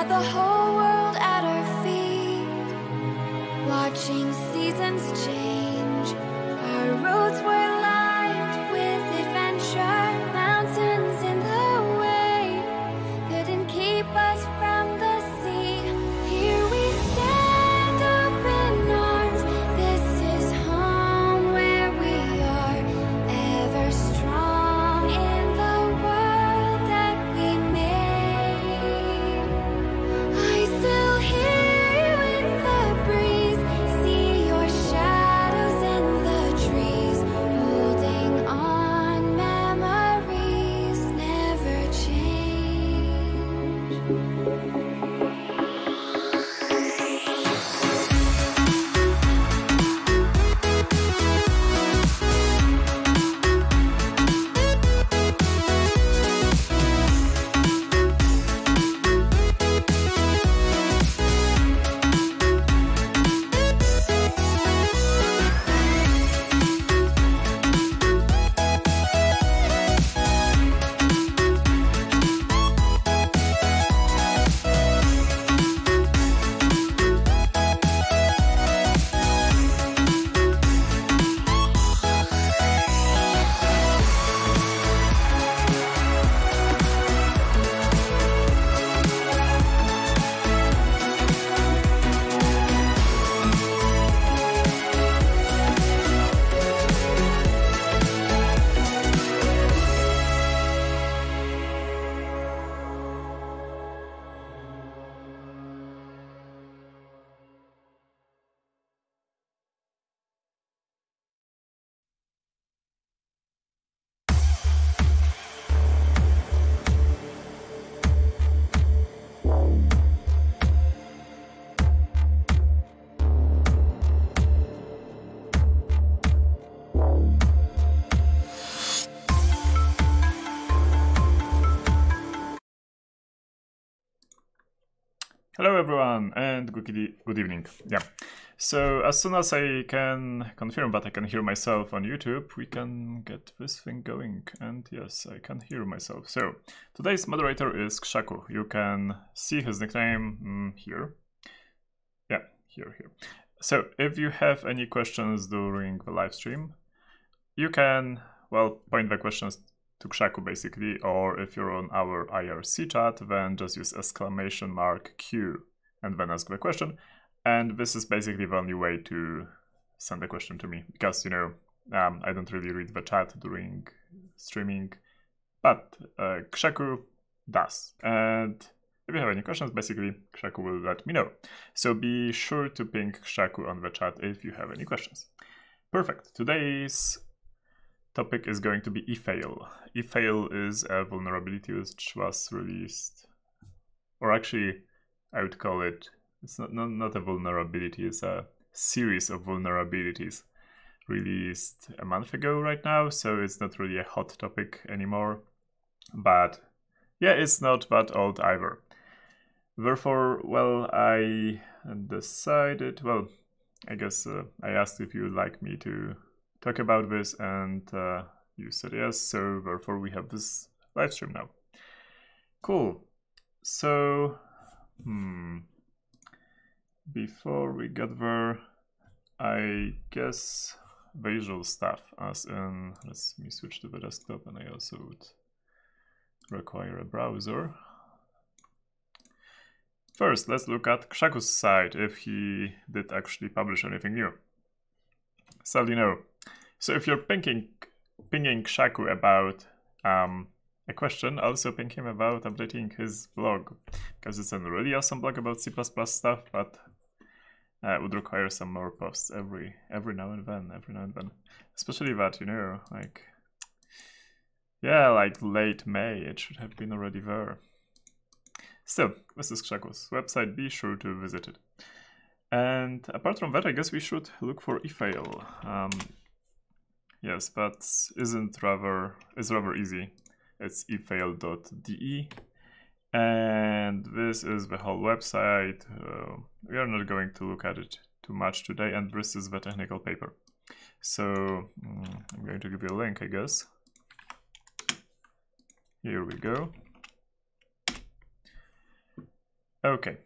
had the whole world at our feet, watching seasons change. Our roads were lined with adventure, mountains in the way couldn't keep us from the sea. Here we stand, open arms. This is home where we are, ever strong in the world that we made. I still hear you in the breeze, see your shadows in the trees, holding on, memories never change. Hello everyone and good evening. Yeah, so as soon as I can confirm that I can hear myself on YouTube, we can get this thing going. And yes, I can hear myself. So today's moderator is KrzaQ. You can see his nickname here. Yeah, here. So if you have any questions during the live stream, you can, well, point the questions to KrzaQ basically, or if you're on our IRC chat, then just use !Q and then ask the question. And this is basically the only way to send a question to me, because, you know, I don't really read the chat during streaming, but KrzaQ does. And if you have any questions, basically, KrzaQ will let me know. So be sure to ping KrzaQ on the chat if you have any questions. Perfect. Today's topic is going to be Efail. Efail is a vulnerability which was released, or actually I would call it, it's not a vulnerability, it's a series of vulnerabilities released a month ago right now, so it's not really a hot topic anymore. But yeah, it's not that old either. Therefore, well, I decided, well, I guess I asked if you would like me to talk about this, and you said yes, so therefore we have this live stream now. Cool. So before we get there, I guess the usual stuff, as in, let me switch to the desktop, and I also would require a browser. First, let's look at KrzaQ's site, if he did actually publish anything new. Sadly, no. So if you're pinging KrzaQ about a question, also ping him about updating his blog, because it's a really awesome blog about C++ stuff, but it would require some more posts every now and then. Especially that, you know, like, yeah, like late May, it should have been already there. Still, this is KrzaQ's website, be sure to visit it. And apart from that, I guess we should look for Efail. Yes, but it's rather easy. It's efail.de, and this is the whole website. We are not going to look at it too much today, and this is the technical paper. So I'm going to give you a link, I guess. Here we go. Okay,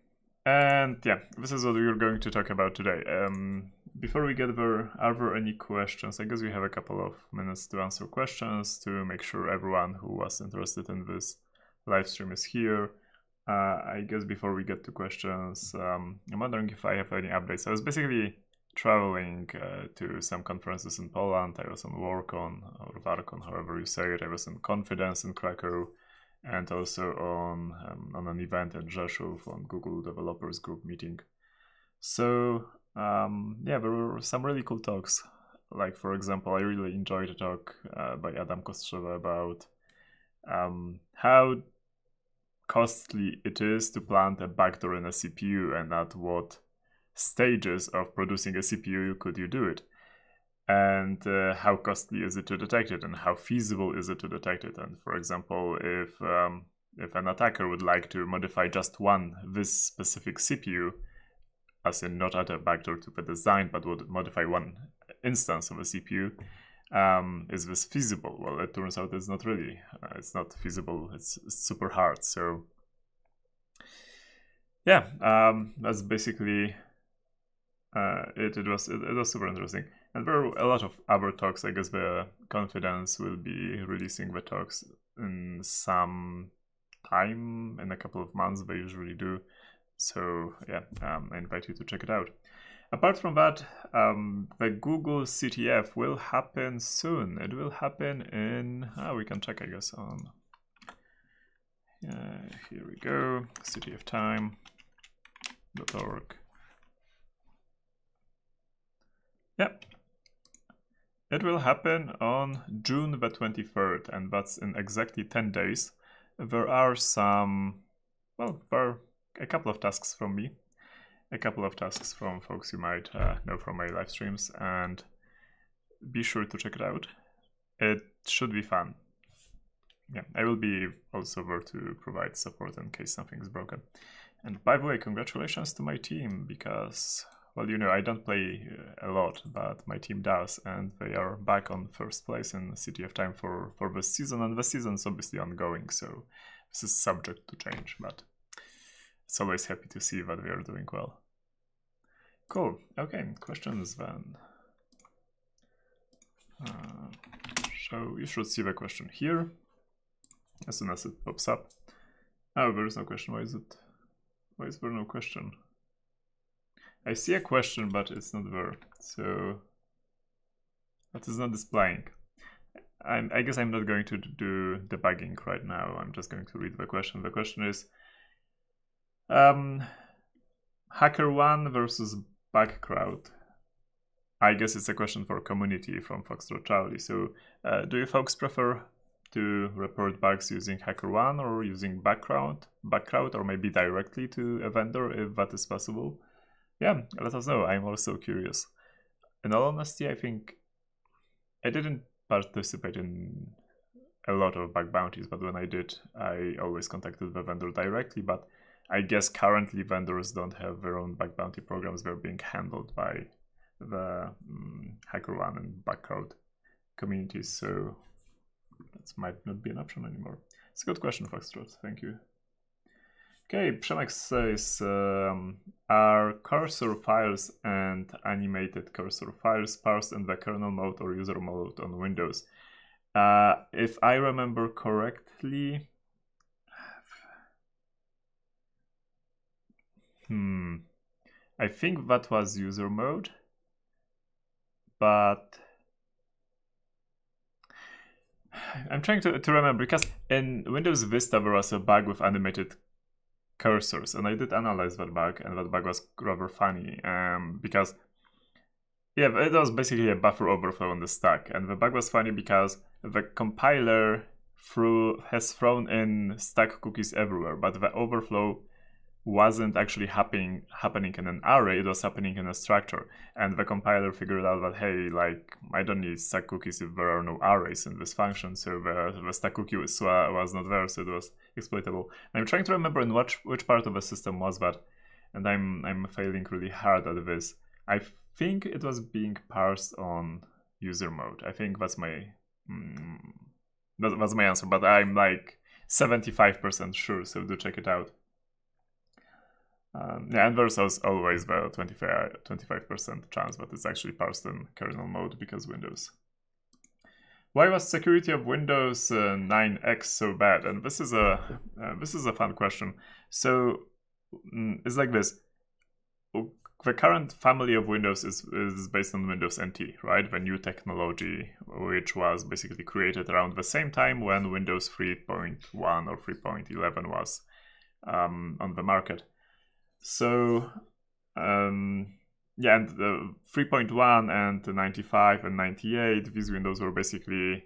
and yeah, this is what we're going to talk about today. Before we get there, are there any questions? I guess we have a couple of minutes to answer questions to make sure everyone who was interested in this live stream is here. I guess before we get to questions, I'm wondering if I have any updates. I was basically traveling to some conferences in Poland. I was on WorkCon, or VarCon, however you say it. I was in Confidence in Krakow, and also on an event at KrzaQ on Google Developers Group meeting. So yeah, there were some really cool talks. Like, for example, I really enjoyed a talk by Adam Kostrzewa about how costly it is to plant a backdoor in a CPU, and at what stages of producing a CPU could you do it, and how costly is it to detect it, and how feasible is it to detect it. And for example, if an attacker would like to modify just this specific CPU, as in not add a backdoor to the design, but would modify one instance of a CPU, is this feasible? Well, it turns out it's not really. It's not feasible. It's super hard. So yeah, that's basically it was super interesting. And there were a lot of other talks. I guess the Confidence will be releasing the talks in some time, in a couple of months. They usually do. So yeah, I invite you to check it out. Apart from that, the Google CTF will happen soon. It will happen in, we can check, I guess, on, here we go, ctftime.org. Yep. It will happen on June the 23rd, and that's in exactly 10 days. There are some, well, there are a couple of tasks from me, a couple of tasks from folks you might know from my live streams, and be sure to check it out. It should be fun. Yeah, I will be also there to provide support in case something is broken. And by the way, congratulations to my team, because, well, you know, I don't play a lot, but my team does, and they are back on first place in CTF time for this season, and the season's obviously ongoing, so this is subject to change, but it's always happy to see that we are doing well. Cool. Okay, questions then. So you should see the question here as soon as it pops up. Oh, there is no question. Why is there no question? I see a question, but it's not there. So that is not displaying. I guess I'm not going to do debugging right now. I'm just going to read the question. The question is HackerOne versus Bugcrowd. I guess it's a question for community from Foxtrot Charlie. So do you folks prefer to report bugs using HackerOne or using Bugcrowd, or maybe directly to a vendor if that is possible? Yeah, let us know. I'm also curious. In all honesty, I think I didn't participate in a lot of bug bounties, but when I did, I always contacted the vendor directly. But I guess currently vendors don't have their own bug bounty programs. They're being handled by the HackerOne and Bugcrowd communities, so that might not be an option anymore. It's a good question, Foxtrot. Thank you. Okay, Przemek says, are cursor files and animated cursor files parsed in the kernel mode or user mode on Windows? If I remember correctly, I think that was user mode, but I'm trying to remember, because in Windows Vista there was a bug with animated cursors, and I did analyze that bug, and that bug was rather funny, because yeah, it was basically a buffer overflow on the stack, and the bug was funny because the compiler has thrown in stack cookies everywhere, but the overflow wasn't actually happening in an array, it was happening in a structure. And the compiler figured out that, hey, like, I don't need stack cookies if there are no arrays in this function, so the stack cookie was not there, so it was exploitable. And I'm trying to remember in which part of the system was that, and I'm failing really hard at this. I think it was being parsed on user mode. I think that's my answer, but I'm like 75% sure, so do check it out. Yeah, and there's always the 25% chance that it's actually parsed in kernel mode because Windows. Why was security of Windows 9X so bad? And this is a fun question. So it's like this. The current family of Windows is based on Windows NT, right? The new technology, which was basically created around the same time when Windows 3.1 or 3.11 was on the market. So, yeah, and the 3.1 and 95 and 98, these windows were basically,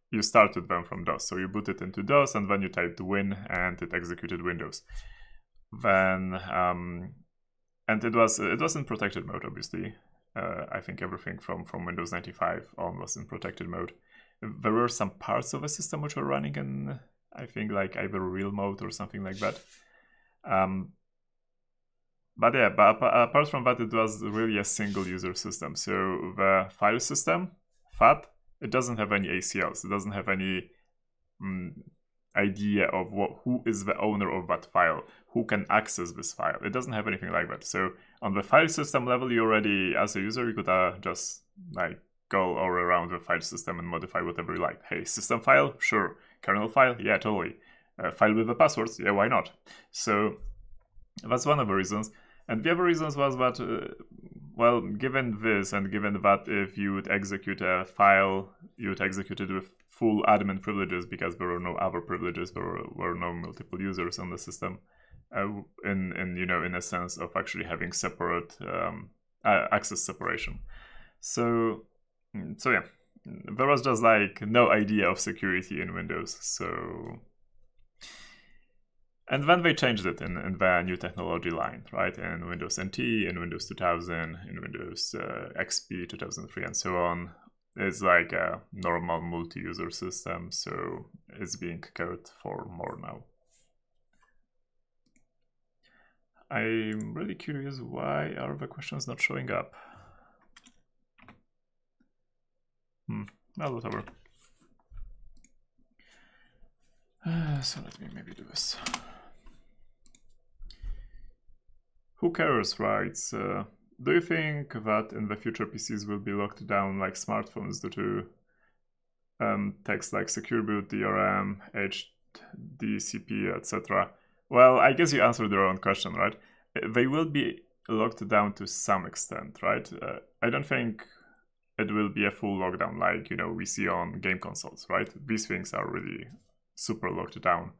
you started them from DOS. So you booted into DOS and then you typed win and it executed Windows. Then, and it was in protected mode, obviously. I think everything from Windows 95 on was in protected mode. There were some parts of the system which were running in, I think, like either real mode or something like that. But yeah, apart from that, it was really a single user system. So the file system, FAT, it doesn't have any ACLs. It doesn't have any idea of who is the owner of that file, who can access this file. It doesn't have anything like that. So on the file system level, you already, as a user, you could just like go all around the file system and modify whatever you like. Hey, system file? Sure. Kernel file? Yeah, totally. File with the passwords? Yeah, why not? So that's one of the reasons. And the other reasons was that, well, given this and given that if you would execute a file, you would execute it with full admin privileges because there were no other privileges, there were no multiple users on the system, in a sense of actually having separate access separation. So yeah, there was just like no idea of security in Windows. So. And then they changed it in the new technology line, right? In Windows NT, in Windows 2000, in Windows XP 2003, and so on. It's like a normal multi-user system, so it's being cared for more now. I'm really curious, why are the questions not showing up? Well, whatever. So let me maybe do this. Who cares writes, do you think that in the future PCs will be locked down like smartphones due to text like secure boot, DRM, HDCP, etc.? Well, I guess you answered your own question, right? They will be locked down to some extent, right? I don't think it will be a full lockdown like, we see on game consoles, right? These things are really super locked down.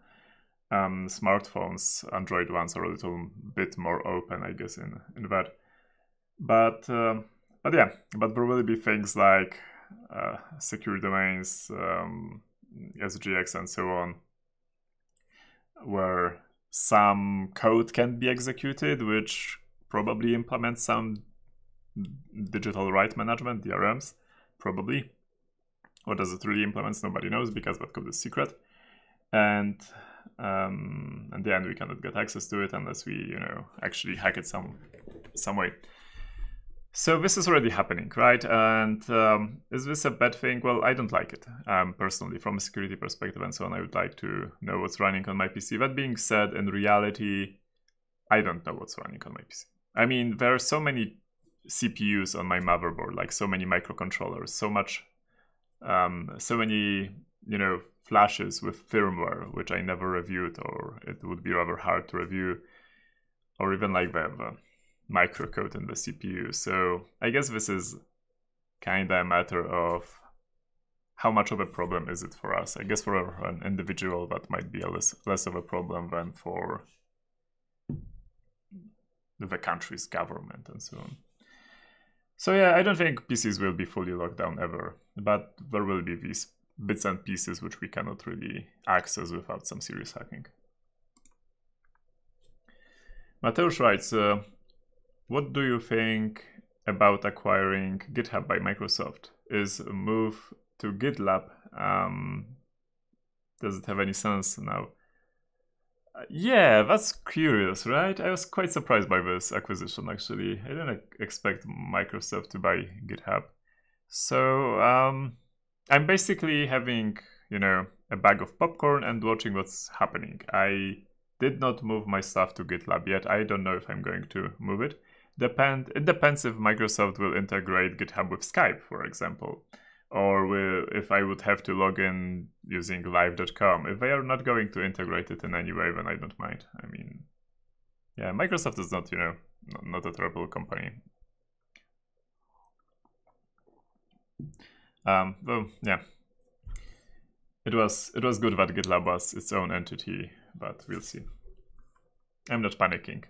Smartphones, Android ones, are a little bit more open, I guess, in that. But yeah, but there will be things like secure domains, SGX, and so on, where some code can be executed, which probably implements some digital right management, DRMs, probably. What does it really implement? Nobody knows because that code is secret. And in the end, we cannot get access to it unless we, actually hack it some way. So this is already happening, right? And is this a bad thing? Well, I don't like it personally, from a security perspective and so on. I would like to know what's running on my PC. That being said, in reality, I don't know what's running on my PC. I mean, there are so many CPUs on my motherboard, like so many microcontrollers, so many, flashes with firmware, which I never reviewed, or it would be rather hard to review, or even like the microcode in the CPU. So I guess this is kind of a matter of how much of a problem is it for us. I guess for an individual that might be less of a problem than for the country's government and so on. So yeah, I don't think PCs will be fully locked down ever, but there will be these bits and pieces which we cannot really access without some serious hacking. Mateusz writes, what do you think about acquiring GitHub by Microsoft? Is a move to GitLab, does it have any sense now? Yeah, that's curious, right? I was quite surprised by this acquisition, actually. I didn't expect Microsoft to buy GitHub. So, I'm basically having, a bag of popcorn and watching what's happening. I did not move my stuff to GitLab yet. I don't know if I'm going to move it. It depends if Microsoft will integrate GitHub with Skype, for example, or if I would have to log in using live.com. If they are not going to integrate it in any way, then I don't mind. I mean, yeah, Microsoft is not, not a terrible company. Well, yeah, it was good that GitLab was its own entity, but we'll see. I'm not panicking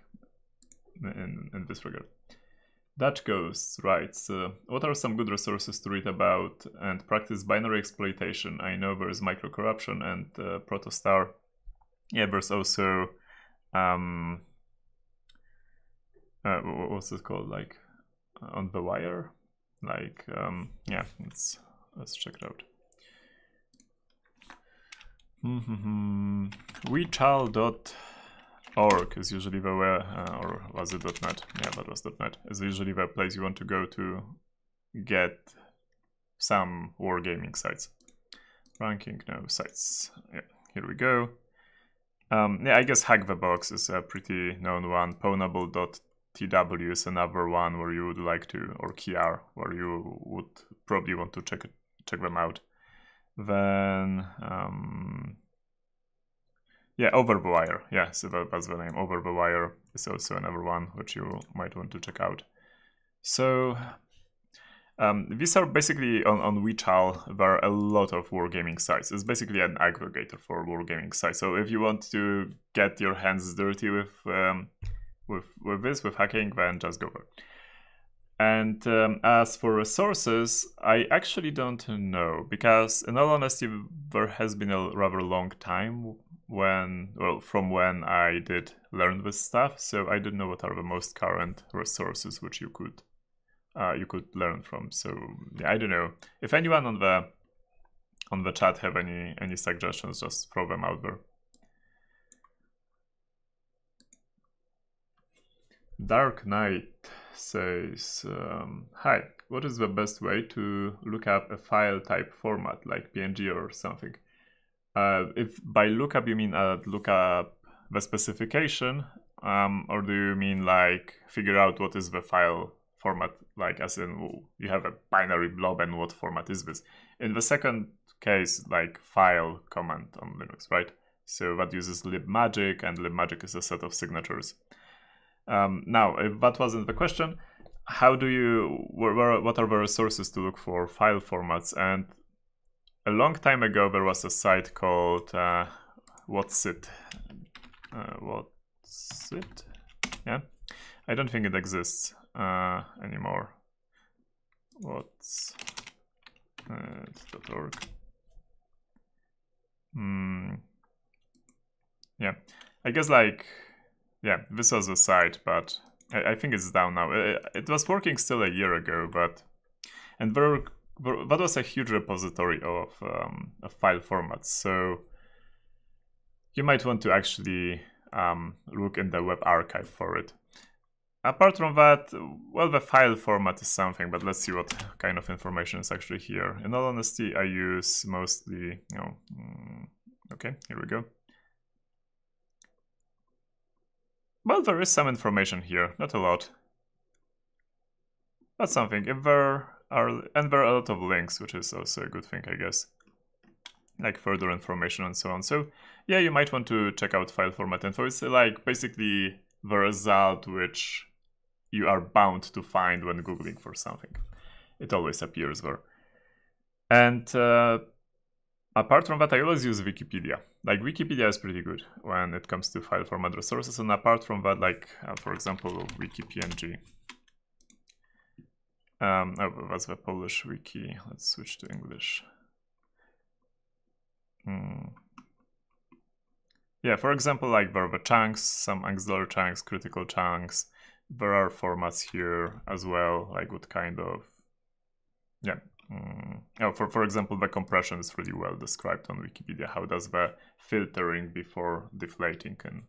in this regard. That goes right. So what are some good resources to read about and practice binary exploitation? I know there is micro-corruption and protostar. Yeah, there's also what's it called? Like on the wire. Like yeah, let's check it out. WeChal.org is usually the where, or was it .net? Yeah, that was .net. Is usually the place you want to go to get some wargaming sites. Ranking, no, sites. Yeah, here we go. Yeah, I guess Hack the Box is a pretty known one. Pwnable.tw is another one where you would like to, or Kiar, where you would probably want to check them out. Then yeah, Over the Wire. Yeah, so that's the name. Over the Wire is also another one which you might want to check out. So these are basically on WeChal. There are a lot of wargaming sites. It's basically an aggregator for wargaming sites. So if you want to get your hands dirty with hacking, then just go there. And as for resources, I actually don't know, because in all honesty, there has been a rather long time from when I did learn this stuff, so I don't know what are the most current resources which you could learn from. So yeah, I don't know. If anyone on the chat have any suggestions, just throw them out there. Dark Knight says, hi, what is the best way to look up a file type format like PNG or something? If by lookup you mean look up the specification, or do you mean like figure out what is the file format, like as in you have a binary blob and what format is this? In the second case, like file command on Linux, right? So that uses libmagic, and libmagic is a set of signatures. Now, if that wasn't the question, how do you, what are the resources to look for file formats? And a long time ago, there was a site called What's It? What's It? Yeah, I don't think it exists anymore. What's .org? Yeah, I guess like. Yeah, this was a site, but I think it's down now. It was working still a year ago, and that was a huge repository of file formats. So you might want to actually look in the web archive for it. Apart from that, well, the file format is something, but let's see what kind of information is actually here. In all honesty, I use mostly, okay, here we go. Well, there is some information here, not a lot. But something. If there are a lot of links, which is also a good thing, I guess. Like further information and so on. So yeah, you might want to check out file format info. It's like basically the result which you are bound to find when Googling for something. It always appears there. And apart from that, I always use Wikipedia. Like, Wikipedia is pretty good when it comes to file format resources. And apart from that, like, for example, WikiPNG. Oh, that's the Polish wiki. Let's switch to English. Yeah, for example, like, there are the chunks, some auxiliary chunks, critical chunks. There are formats here as well, like what kind of... Yeah. Oh, for example, the compression is really well described on Wikipedia. How does the filtering before deflating and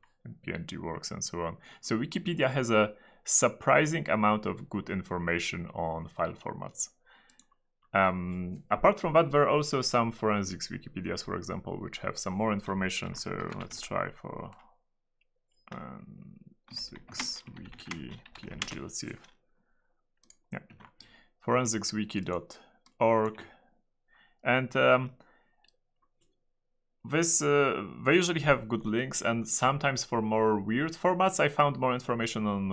PNG works and so on. So Wikipedia has a surprising amount of good information on file formats. Apart from that, there are also some forensics Wikipedias, for example, which have some more information. So let's try for forensicswiki png. Let's see if, yeah, forensicswiki.org. And this they usually have good links, and sometimes for more weird formats I found more information on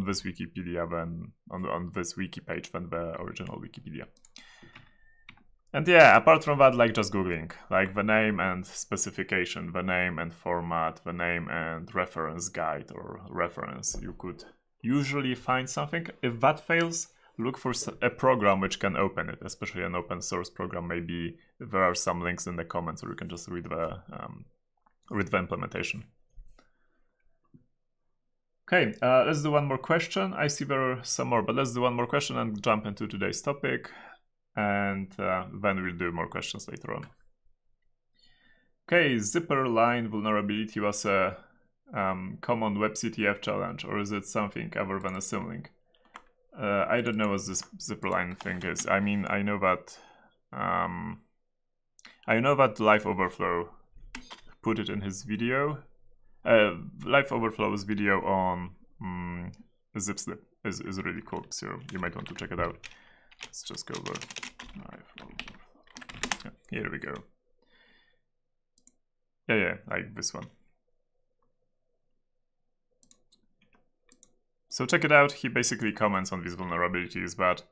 this Wikipedia than on this wiki page than the original Wikipedia. And yeah, apart from that, like just googling, like the name and specification, the name and format, the name and reference guide or reference, you could usually find something. If that fails, look for a program which can open it, especially an open source program. Maybe there are some links in the comments, or you can just read the implementation. Okay, let's do one more question. I see there are some more, but let's do one more question and jump into today's topic. And then we'll do more questions later on. Okay, zipper line vulnerability was a common WebCTF challenge, or is it something other than a symlink? I don't know what this zipper line thing is. I mean, I know that Live Overflow put it in his video. Live Overflow's video on zipslip is really cool, so you might want to check it out. Let's just go over. Yeah, here we go. Yeah, like this one. So check it out. He basically comments on these vulnerabilities, but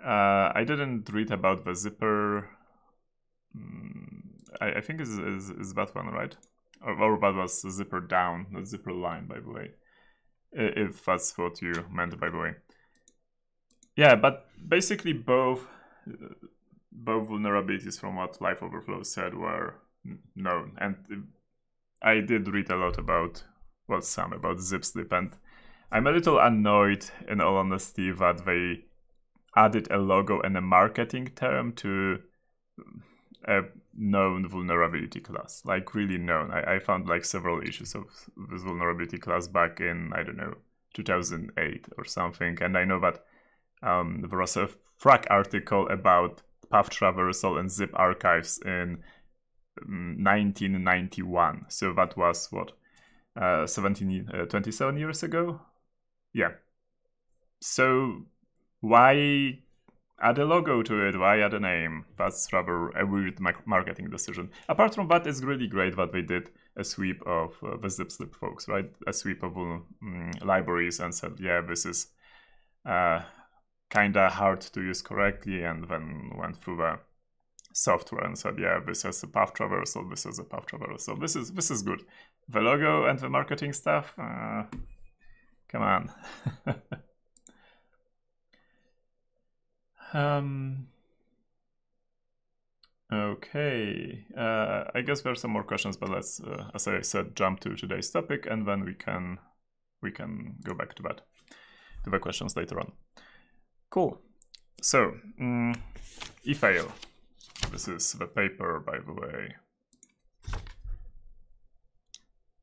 I didn't read about the zipper. I think is that one, right? Or that was the zipper down, not zipper line, by the way. If that's what you meant, by the way. Yeah, but basically both vulnerabilities from what Live Overflow said were known, and I did read a lot about, well, some about zipslip, and I'm a little annoyed, in all honesty, that they added a logo and a marketing term to a known vulnerability class, like really known. I found like several issues of this vulnerability class back in, I don't know, 2008 or something, and I know that there was a FRAC article about path traversal and zip archives in 1991. So that was what, 27 years ago? Yeah. So why add a logo to it? Why add a name? That's rather a weird marketing decision. Apart from that, it's really great that they did a sweep of the zipslip folks, right? A sweep of libraries and said, yeah, this is kind of hard to use correctly, and then went through the software and said, yeah, this is a path traversal, this is a path traversal, this is good. The logo and the marketing stuff, come on. Okay, I guess there are some more questions, but let's, as I said, jump to today's topic, and then we can go back to that, to the questions later on. Cool. So, Efail. This is the paper, by the way.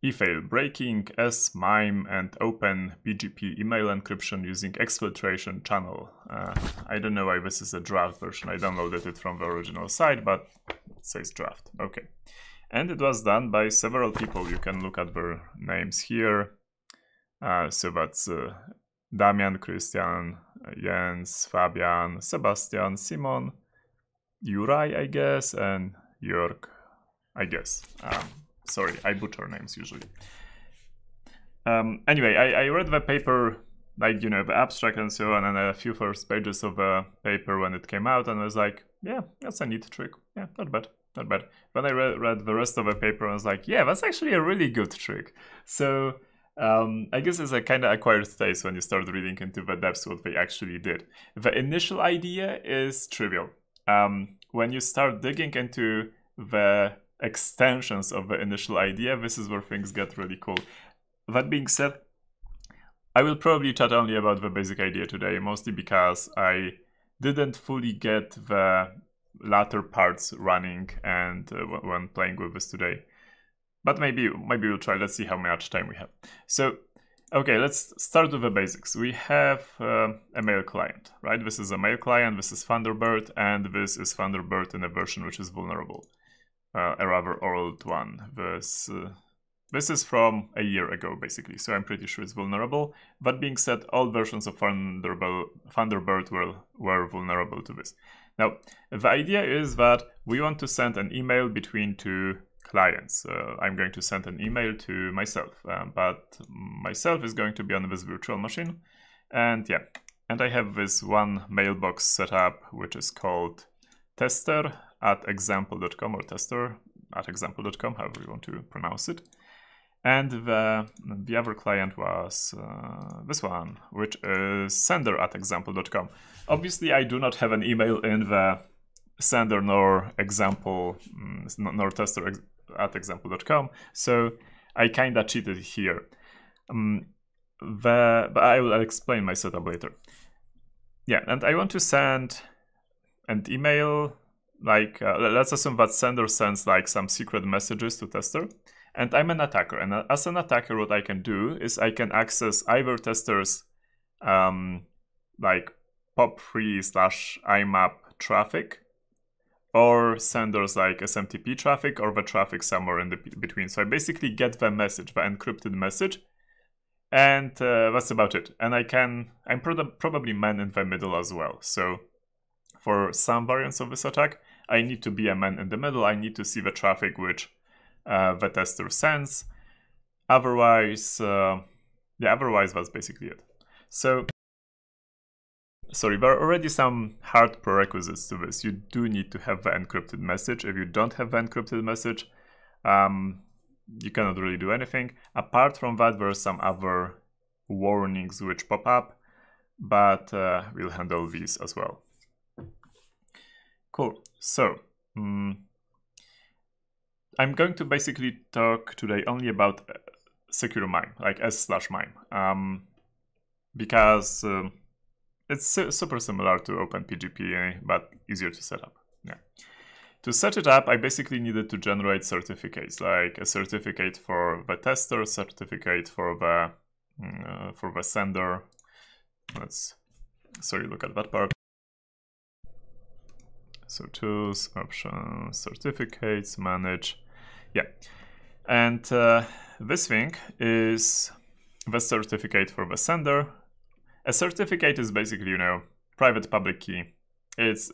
Efail, breaking S, MIME, and open BGP email encryption using exfiltration channel. I don't know why this is a draft version. I downloaded it from the original site, but it says draft. Okay. And it was done by several people. You can look at their names here. So that's Damian, Christian, Jens, Fabian, Sebastian, Simon, Juraj, I guess, and Jörg, I guess. Sorry, I butcher names usually. Anyway, I read the paper, like, you know, the abstract and so on, and a few first pages of the paper when it came out, and I was like, yeah, that's a neat trick. Yeah, not bad, not bad. Then I read the rest of the paper and I was like, yeah, that's actually a really good trick. So I guess it's a kind of acquired taste when you start reading into the depths what they actually did. The initial idea is trivial. When you start digging into the extensions of the initial idea, this is where things get really cool. That being said, I will probably chat only about the basic idea today, mostly because I didn't fully get the latter parts running and when playing with this today. But maybe we'll try. Let's see how much time we have. So, okay, let's start with the basics. We have a mail client, right? This is a mail client, this is Thunderbird, and this is Thunderbird in a version which is vulnerable. A rather old one. This this is from a year ago, basically, so I'm pretty sure it's vulnerable. That being said, all versions of Thunderbird were vulnerable to this. Now, the idea is that we want to send an email between two clients. I'm going to send an email to myself, but myself is going to be on this virtual machine. And yeah, and I have this one mailbox set up, which is called tester@example.com or tester@example.com, however you want to pronounce it. And the other client was this one, which is sender@example.com. Obviously, I do not have an email in the sender nor example nor tester@example.com, so I kind of cheated here. But I will explain my setup later. Yeah, and I want to send an email, like let's assume that sender sends like some secret messages to tester. And I'm an attacker, and as an attacker, what I can do is I can access either tester's like pop3/IMAP traffic, or sender's like SMTP traffic, or the traffic somewhere in the between. So I basically get the message, the encrypted message, and that's about it. And I'm probably man in the middle as well. So for some variants of this attack, I need to be a man in the middle. I need to see the traffic which the tester sends. Otherwise, otherwise that's basically it. So, sorry, there are already some hard prerequisites to this. You do need to have the encrypted message. If you don't have the encrypted message, you cannot really do anything. Apart from that, there are some other warnings which pop up, but we'll handle these as well. Cool. So, I'm going to basically talk today only about secure MIME, like s/MIME, because it's super similar to OpenPGP, but easier to set up. Yeah. To set it up, I basically needed to generate certificates, like a certificate for the tester, a certificate for the sender. Look at that part. So tools, options, certificates, manage. Yeah, and this thing is the certificate for the sender. A certificate is basically, private public key. It's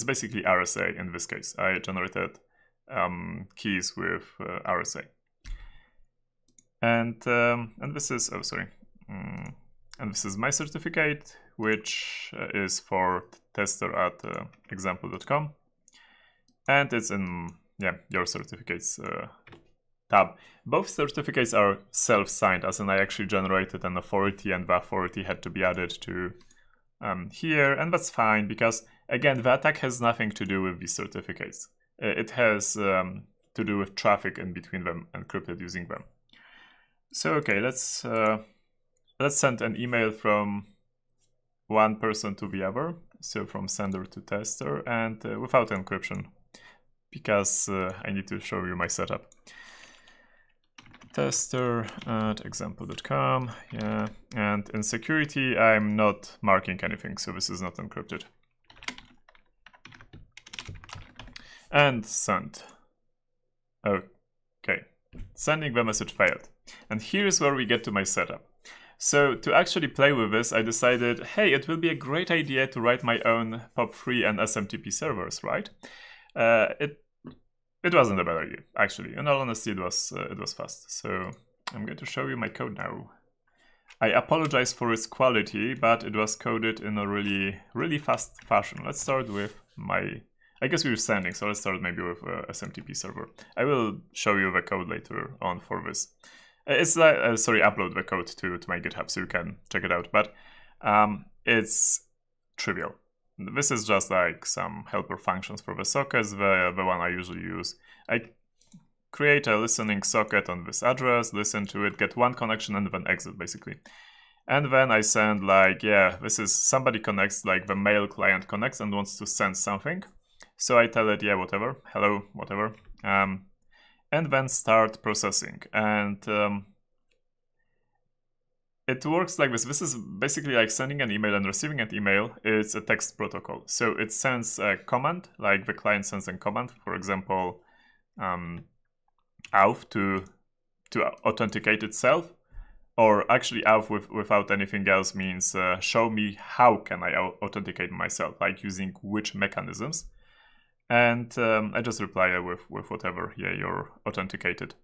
basically RSA in this case. I generated keys with RSA, and this is and this is my certificate, which is for tester@example.com, and it's in your certificates tab. Both certificates are self-signed, as in I actually generated an authority, and the authority had to be added to here, and that's fine because again the attack has nothing to do with these certificates. It has to do with traffic in between them, encrypted using them. So okay, let's send an email from one person to the other, so from sender to tester, and without encryption, because I need to show you my setup. Tester@example.com, yeah, and in security I'm not marking anything, so this is not encrypted. And send. Okay, sending the message failed. And here's where we get to my setup. So to actually play with this, I decided, hey, it will be a great idea to write my own POP3 and SMTP servers, right? It wasn't a bad idea, actually. In all honesty, it was fast. So I'm going to show you my code now. I apologize for its quality, but it was coded in a really fast fashion. Let's start with I guess we were sending, so let's start maybe with SMTP server. I will show you the code later on for this. It's like, upload the code to my GitHub so you can check it out, but it's trivial. This is just like some helper functions for the sockets, the one I usually use. I create a listening socket on this address, listen to it, get one connection, and then exit, basically. And then I send this is somebody connects, like the mail client connects and wants to send something. So I tell it, whatever, hello, whatever, and then start processing. And it works like this. This is basically like sending an email and receiving an email. It's a text protocol. So it sends a command, like the client sends a command, for example, auth to to authenticate itself, or actually auth without anything else means show me how can I authenticate myself, like using which mechanisms. And I just reply with whatever, yeah, you're authenticated.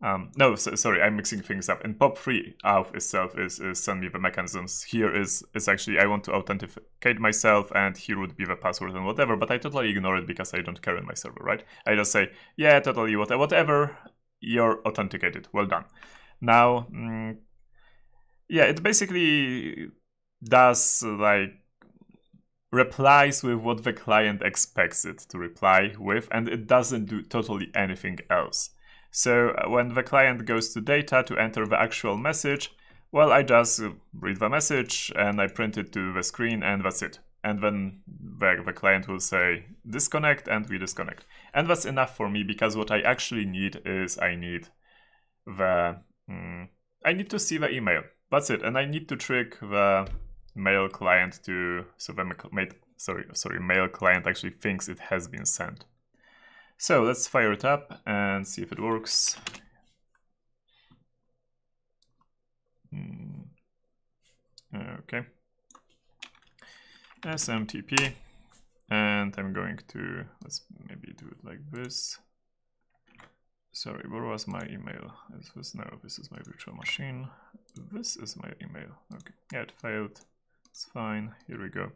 No, sorry, I'm mixing things up. In POP3, auth itself is send me the mechanisms. Here is actually I want to authenticate myself, and here would be the password and whatever, but I totally ignore it because I don't care in my server, right? I just say, yeah, totally, whatever, you're authenticated, well done. Now, yeah, it basically does like replies with what the client expects it to reply with, and it doesn't do totally anything else. So when the client goes to data to enter the actual message, well, I just read the message and I print it to the screen, and that's it. And then the client will say disconnect, and we disconnect. And that's enough for me, because what I actually need is I need to see the email. That's it. And I need to trick the mail client to, so the mail client actually thinks it has been sent. So let's fire it up and see if it works. Okay. SMTP, and I'm going to, let's maybe do it like this. Sorry, where was my email? This is my virtual machine. This is my email. Okay, yeah, it failed. It's fine. Here we go.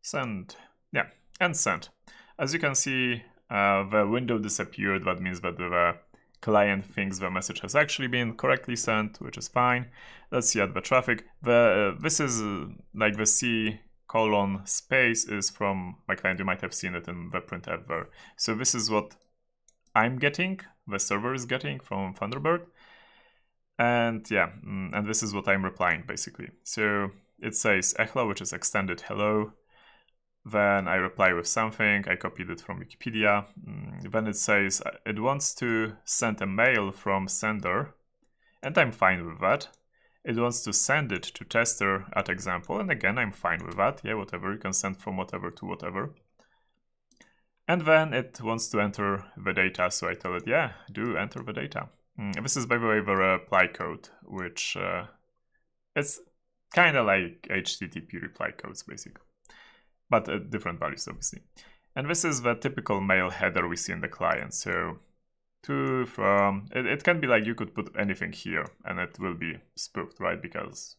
Send. Yeah, and send. As you can see, the window disappeared. That means that the client thinks the message has actually been correctly sent, which is fine. Let's see at the traffic. This is like the C:* space is from my client. You might have seen it in the printf there. So this is what I'm getting, the server is getting from Thunderbird. And yeah, and this is what I'm replying basically. So it says hello, which is extended hello. Then I reply with something. I copied it from Wikipedia. Then it says it wants to send a mail from sender, and I'm fine with that. It wants to send it to tester at example, and again, I'm fine with that. Yeah, whatever, you can send from whatever to whatever. And then it wants to enter the data, so I tell it, yeah, do enter the data. This is, by the way, the reply code, which it's kind of like HTTP reply codes, basically. But at different values, obviously. And this is the typical mail header we see in the client. So to, from, it can be like you could put anything here and it will be spoofed, right? Because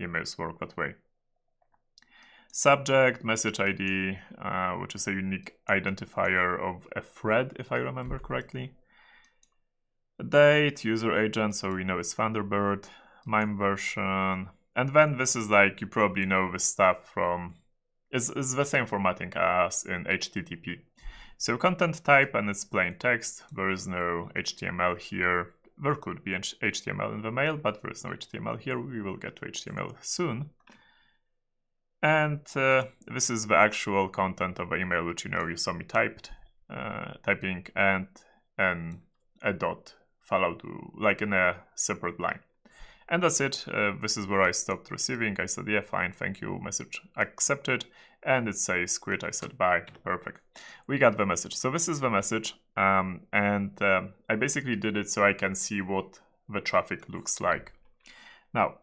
emails work that way. Subject, message ID, which is a unique identifier of a thread, if I remember correctly. Date, user agent, so we know it's Thunderbird, MIME version. And then this is like, you probably know this stuff from, it's the same formatting as in HTTP. So content type, and it's plain text. There is no HTML here. There could be HTML in the mail, but there is no HTML here. We will get to HTML soon. And this is the actual content of the email, which you saw me typing, and a dot followed to, like in a separate line. And that's it. This is where I stopped receiving. I said, yeah, fine, thank you, message accepted. And it says quit. I said, bye, perfect. We got the message. So this is the message. I basically did it so I can see what the traffic looks like. Now,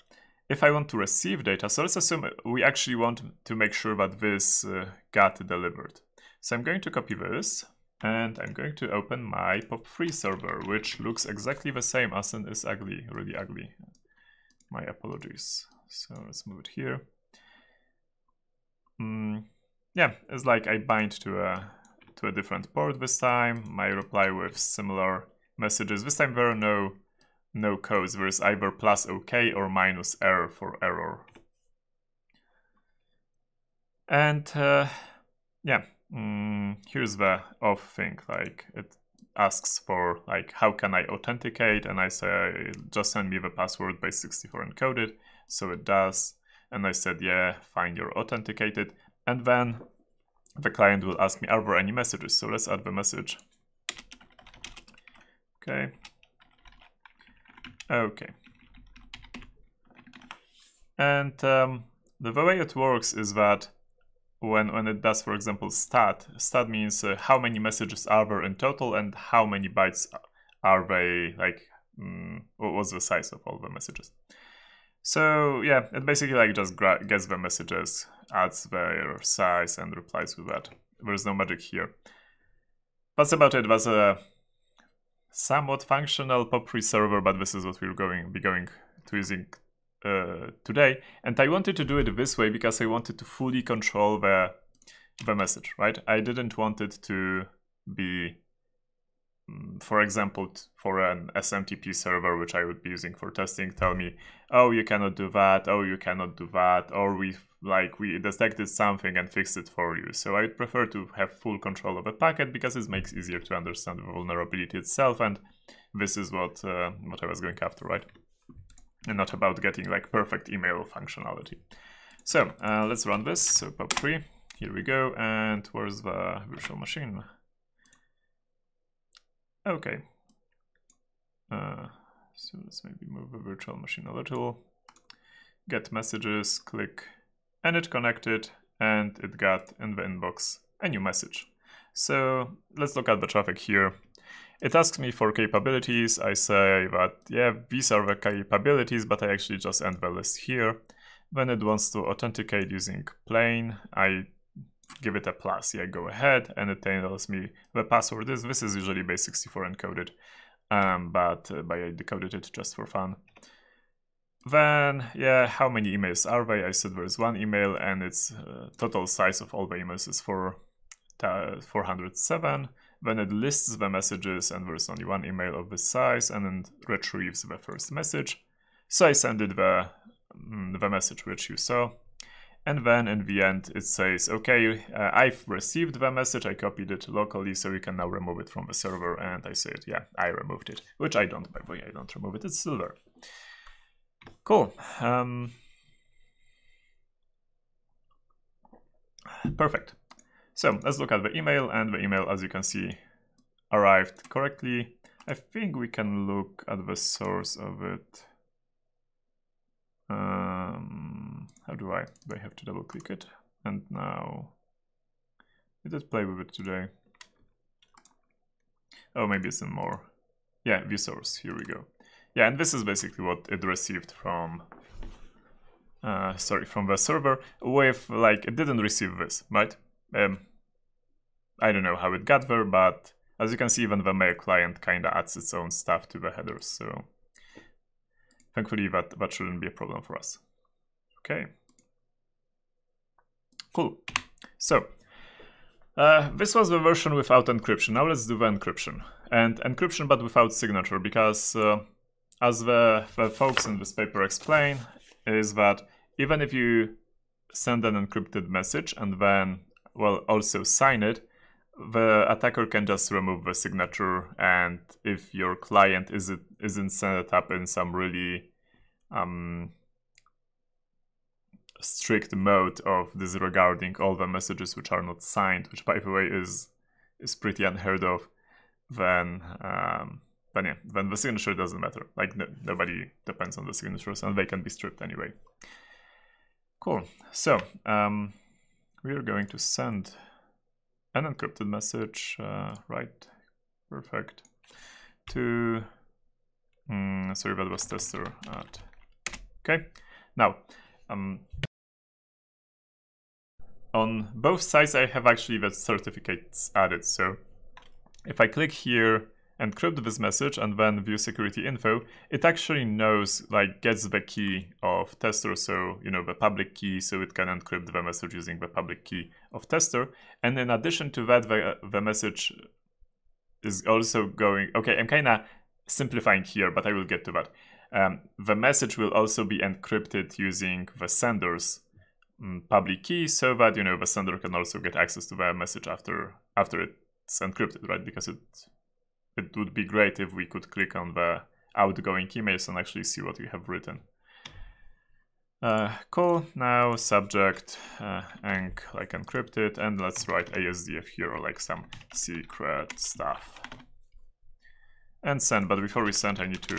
if I want to receive data, so let's assume we actually want to make sure that this got delivered. So I'm going to copy this, and I'm going to open my POP3 server, which looks exactly the same as in is ugly, really ugly. My apologies. So let's move it here. Yeah, it's like I bind to a different port this time. My reply with similar messages. This time there are no codes. There is either +OK or -R for error. And yeah, here's the auth thing. Like it asks for like how can I authenticate, and I say just send me the password base64 encoded. So it does, and I said yeah, fine, you're authenticated. And then the client will ask me, are there any messages? So let's add the message. Okay. And the way it works is that when it does, for example, stat means how many messages are there in total and how many bytes are they, like what was the size of all the messages. So yeah, it basically like just gets the messages, adds their size, and replies with that. There's no magic here. That's about it. That's a somewhat functional POP3 server, but this is what we're be going to using today. And I wanted to do it this way because I wanted to fully control the message, right? I didn't want it to be, for example, for an SMTP server, which I would be using for testing, tell me, oh, you cannot do that, oh, you cannot do that, or we detected something and fixed it for you. So I would prefer to have full control of a packet because it makes it easier to understand the vulnerability itself, and this is what I was going after, right? And not about getting like perfect email functionality. So let's run this. So POP3, here we go, and where's the virtual machine? Okay. So let's maybe move the virtual machine a little. Get messages, click, and it connected, and it got in the inbox a new message. So let's look at the traffic here. It asks me for capabilities. I say that, yeah, these are the capabilities, but I actually just end the list here. When it wants to authenticate using plain, I give it a plus. Yeah, go ahead, and it tells me the password is, this is usually base64 encoded, but I decoded it just for fun. Then, yeah, how many emails are they? I said there's one email, and its total size of all the emails is 407. Then it lists the messages, and there's only one email of this size, and then retrieves the first message. So I send it the message which you saw. And then in the end, it says, okay, I've received the message, I copied it locally, so you can now remove it from the server. And I said, yeah, I removed it, which I don't, by the way, I don't remove it, it's still there. Cool. Perfect. So let's look at the email, and the email, as you can see, arrived correctly. I think we can look at the source of it. How do I have to double click it? And now, we did play with it today. Oh, maybe it's in more. Yeah, view source, here we go. Yeah, and this is basically what it received from, from the server with, like, it didn't receive this, right? I don't know how it got there, but as you can see, even the mail client kind of adds its own stuff to the headers, so thankfully that shouldn't be a problem for us. Okay. Cool. So, this was the version without encryption. Now let's do the encryption. And encryption but without signature, because as the folks in this paper explain, is that even if you send an encrypted message and then, well, also sign it, the attacker can just remove the signature, and if your client isn't set up in some really strict mode of disregarding all the messages which are not signed, which by the way is pretty unheard of, then the signature doesn't matter. Like nobody depends on the signatures, and they can be stripped anyway. Cool. So we are going to send an encrypted message, right? Perfect. To sorry, that was tester at. Okay. Now, on both sides, I have actually the certificates added. So if I click here, encrypt this message, and then view security info, it actually knows, like, gets the key of tester, so, you know, the public key, so it can encrypt the message using the public key of tester. And in addition to that, the message is also going, okay, I'm kind of simplifying here, but I will get to that. The message will also be encrypted using the sender's public key, so that, you know, the sender can also get access to the message after it's encrypted, right? Because it would be great if we could click on the outgoing emails and actually see what you have written. Cool. Now subject enc, like encrypted, and let's write ASDF here, or like some secret stuff. And send, but before we send, I need to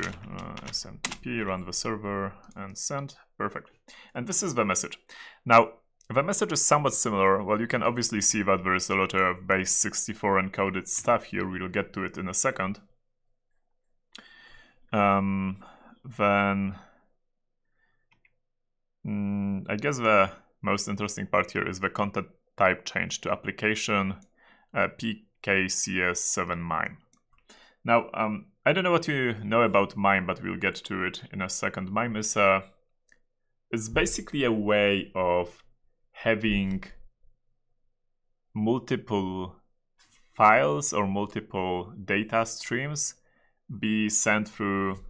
SMTP, run the server, and send. Perfect. And this is the message. Now, the message is somewhat similar. Well, you can obviously see that there is a lot of base64 encoded stuff here. We'll get to it in a second. then I guess the most interesting part here is the content type change to application PKCS7 MIME. Now, I don't know what you know about MIME, but we'll get to it in a second. MIME is it's basically a way of having multiple files or multiple data streams be sent through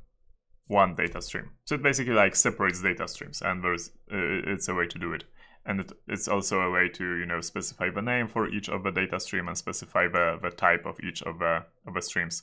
one data stream. So it basically like separates data streams, and it's a way to do it. And it's also a way to, you know, specify the name for each of the data stream and specify the type of each of the streams.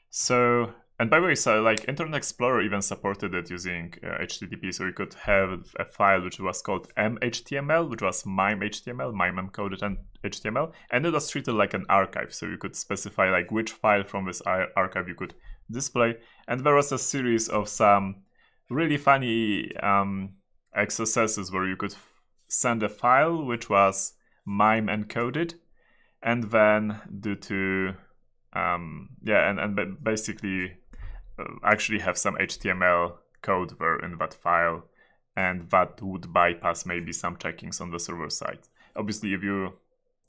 So, and by the way, so like Internet Explorer even supported it using HTTP. So you could have a file which was called mHTML, which was MIME HTML, MIME encoded and HTML, and it was treated like an archive. So you could specify like which file from this archive you could display. And there was a series of some really funny exercises where you could send a file which was MIME encoded, and then due to basically actually have some HTML code there in that file, and that would bypass maybe some checkings on the server side. Obviously, if you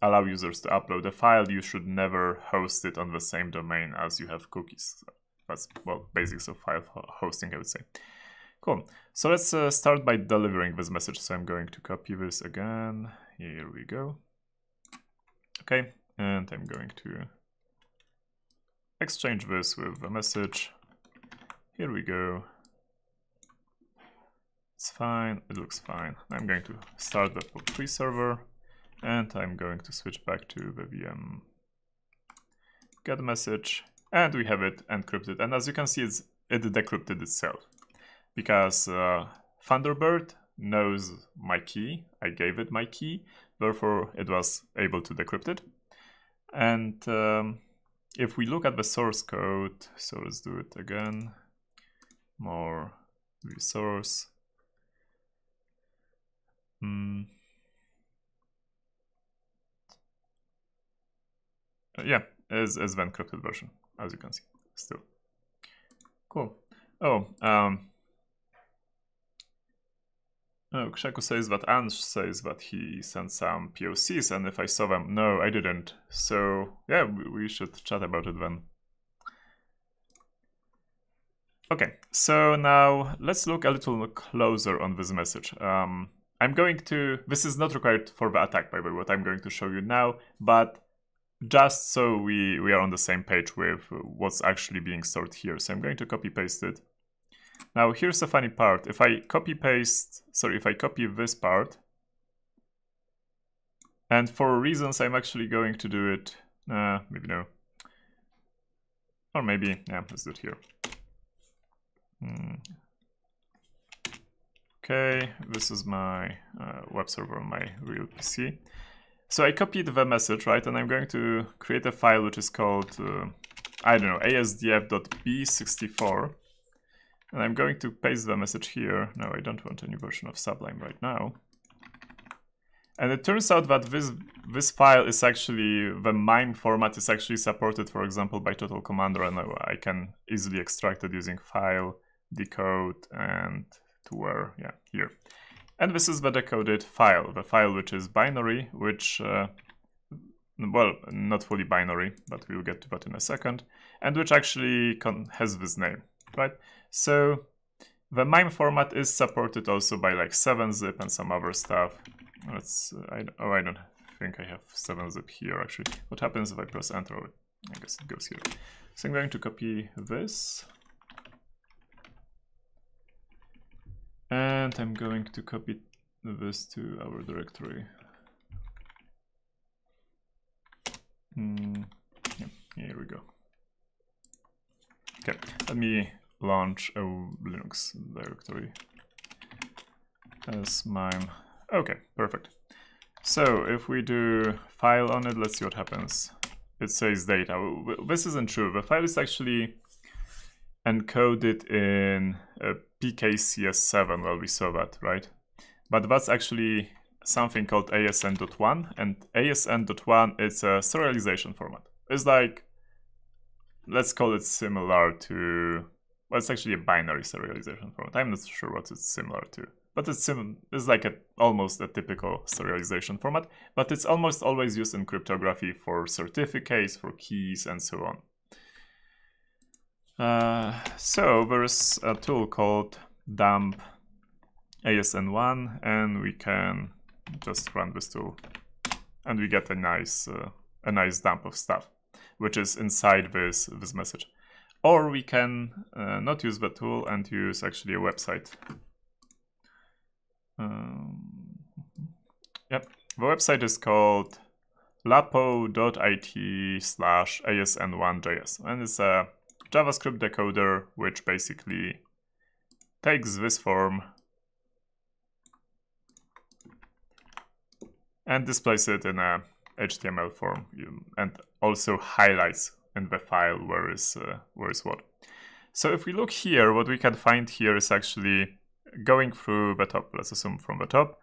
allow users to upload a file, you should never host it on the same domain as you have cookies. So that's, well, basics of file hosting, I would say. Cool. So let's start by delivering this message. So I'm going to copy this again. Here we go. Okay, and I'm going to exchange this with a message. Here we go. It's fine. It looks fine. I'm going to start the POP3 server, and I'm going to switch back to the VM get message, and we have it encrypted. And as you can see, it decrypted itself, because Thunderbird knows my key. I gave it my key, therefore it was able to decrypt it. And if we look at the source code, so let's do it again, more resource. Yeah, is the encrypted version, as you can see, still. Cool. Oh, KrzaQ says that Ange says that he sent some POCs, and if I saw them, no, I didn't. So yeah, we should chat about it then. Okay, so now let's look a little closer on this message. I'm going to, this is not required for the attack, by the way, what I'm going to show you now, but just so we are on the same page with what's actually being stored here. So I'm going to copy paste it. Now here's the funny part. If I copy this part, and for reasons I'm actually going to do it, maybe no, or maybe, yeah, let's do it here. Okay, this is my web server on my real PC. So I copied the message, right, and I'm going to create a file which is called, I don't know, asdf.b64. And I'm going to paste the message here. No, I don't want any version of Sublime right now. And it turns out that this file is actually, the MIME format is actually supported, for example, by Total Commander, and I can easily extract it using file, decode, and to where, yeah, here. And this is the decoded file, the file which is binary, which, well, not fully binary, but we'll get to that in a second, and which actually has this name, right? So the MIME format is supported also by like 7-zip and some other stuff. Let's, I don't think I have 7-zip here actually. What happens if I press enter? I guess it goes here. So I'm going to copy this. And I'm going to copy this to our directory. Yeah, here we go. Okay, let me launch a Linux directory as MIME. Okay, perfect. So if we do file on it, let's see what happens. It says data. This isn't true. The file is actually encoded in a PKCS7. Well, we saw that, right? But that's actually something called ASN.1, and ASN.1 is a serialization format. It's like, let's call it similar to well, it's actually a binary serialization format. I'm not sure what it's similar to, but it's like almost a typical serialization format, but it's almost always used in cryptography for certificates, for keys, and so on. So there's a tool called dump ASN1, and we can just run this tool, and we get a nice dump of stuff, which is inside this message. Or we can not use the tool and use actually a website. Yep, the website is called lapo.it/asn1js, and it's a JavaScript decoder which basically takes this form and displays it in a HTML form, and also highlights in the file where is what. So if we look here, what we can find here is actually going through the top. Let's assume from the top.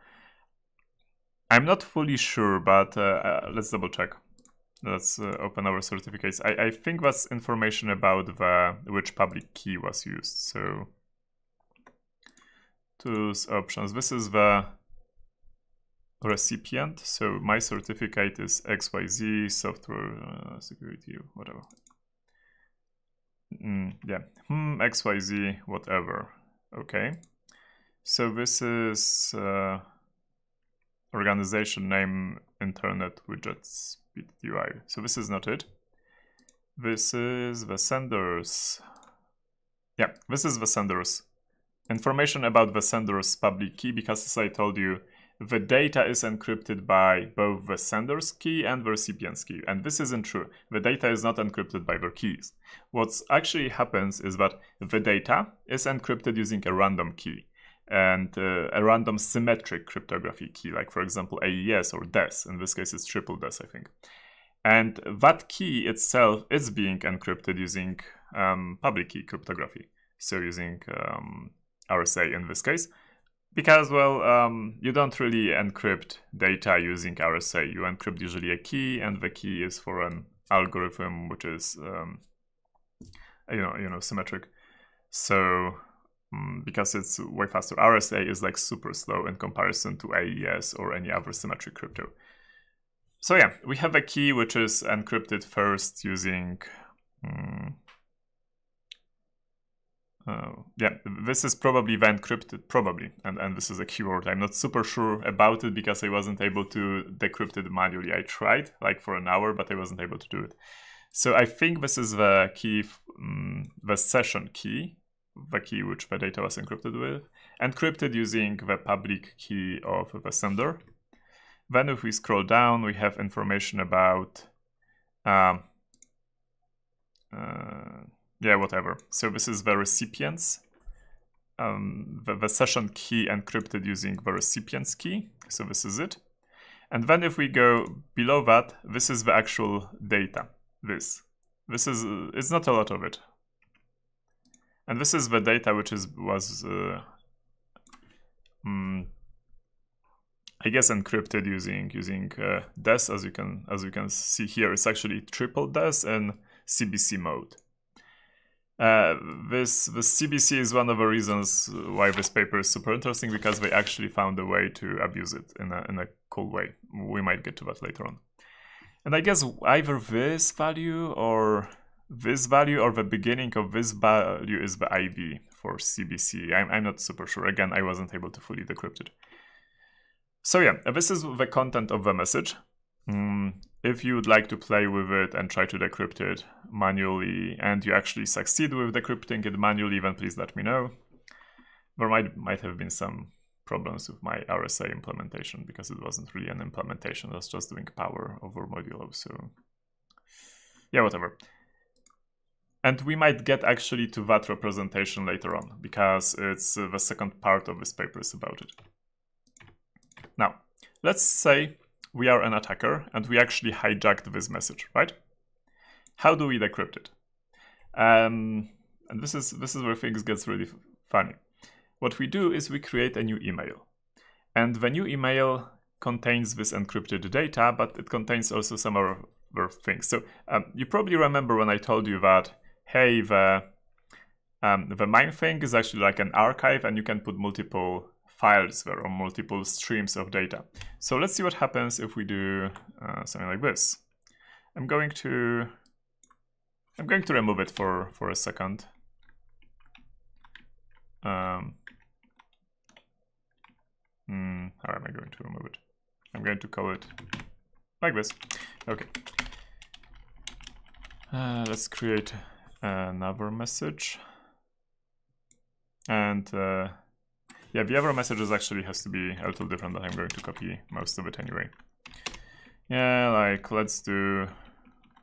I'm not fully sure, but let's double check. Let's open our certificates. I think that's information about which public key was used. So tools, options. This is the recipient. So my certificate is XYZ software security, whatever. Yeah, XYZ whatever. Okay. So this is organization name internet widgets UI. So this is not it. This is the senders. Yeah, this is the senders. Information about the sender's public key, because as I told you, the data is encrypted by both the sender's key and the recipient's key. And this isn't true. The data is not encrypted by their keys. What actually happens is that the data is encrypted using a random key and a random symmetric cryptography key, like for example AES or DES. In this case it's triple DES, I think. And that key itself is being encrypted using public key cryptography. So using RSA in this case. Because, well, you don't really encrypt data using RSA. You encrypt usually a key, and the key is for an algorithm which is, symmetric. So, because it's way faster, RSA is like super slow in comparison to AES or any other symmetric crypto. So yeah, we have a key which is encrypted first using. Yeah, this is probably the encrypted, probably, and this is a keyword. I'm not super sure about it because I wasn't able to decrypt it manually. I tried like for an hour, but I wasn't able to do it. So I think this is the key, the session key, the key which the data was encrypted with, encrypted using the public key of the sender. Then if we scroll down, we have information about yeah, whatever. So this is the recipient's, the session key encrypted using the recipient's key. So this is it. And then if we go below that, this is the actual data. This is, it's not a lot of it. And this is the data which was I guess encrypted using DES, as you can see here. It's actually triple DES and CBC mode. This CBC is one of the reasons why this paper is super interesting, because they actually found a way to abuse it in a cool way. We might get to that later on. And I guess either this value or the beginning of this value is the IV for CBC. I'm not super sure. Again, I wasn't able to fully decrypt it. So yeah, this is the content of the message. If you would like to play with it and try to decrypt it manually, and you actually succeed with decrypting it manually, then please let me know. There might have been some problems with my RSA implementation, because it wasn't really an implementation, it was just doing power over modulo, so yeah, whatever. And we might get actually to that representation later on, because it's the second part of this paper is about it. Now, let's say we are an attacker and we actually hijacked this message, right? How do we decrypt it? And this is where things gets really funny. What we do is we create a new email. And the new email contains this encrypted data, but it contains also some other things. So you probably remember when I told you that, hey, the The main thing is actually like an archive, and you can put multiple files there or multiple streams of data. So let's see what happens if we do something like this. I'm going to remove it for a second. How am I going to remove it? I'm going to call it like this. Okay. Let's create another message. And yeah, the other messages actually has to be a little different, but I'm going to copy most of it anyway. Yeah, like let's do,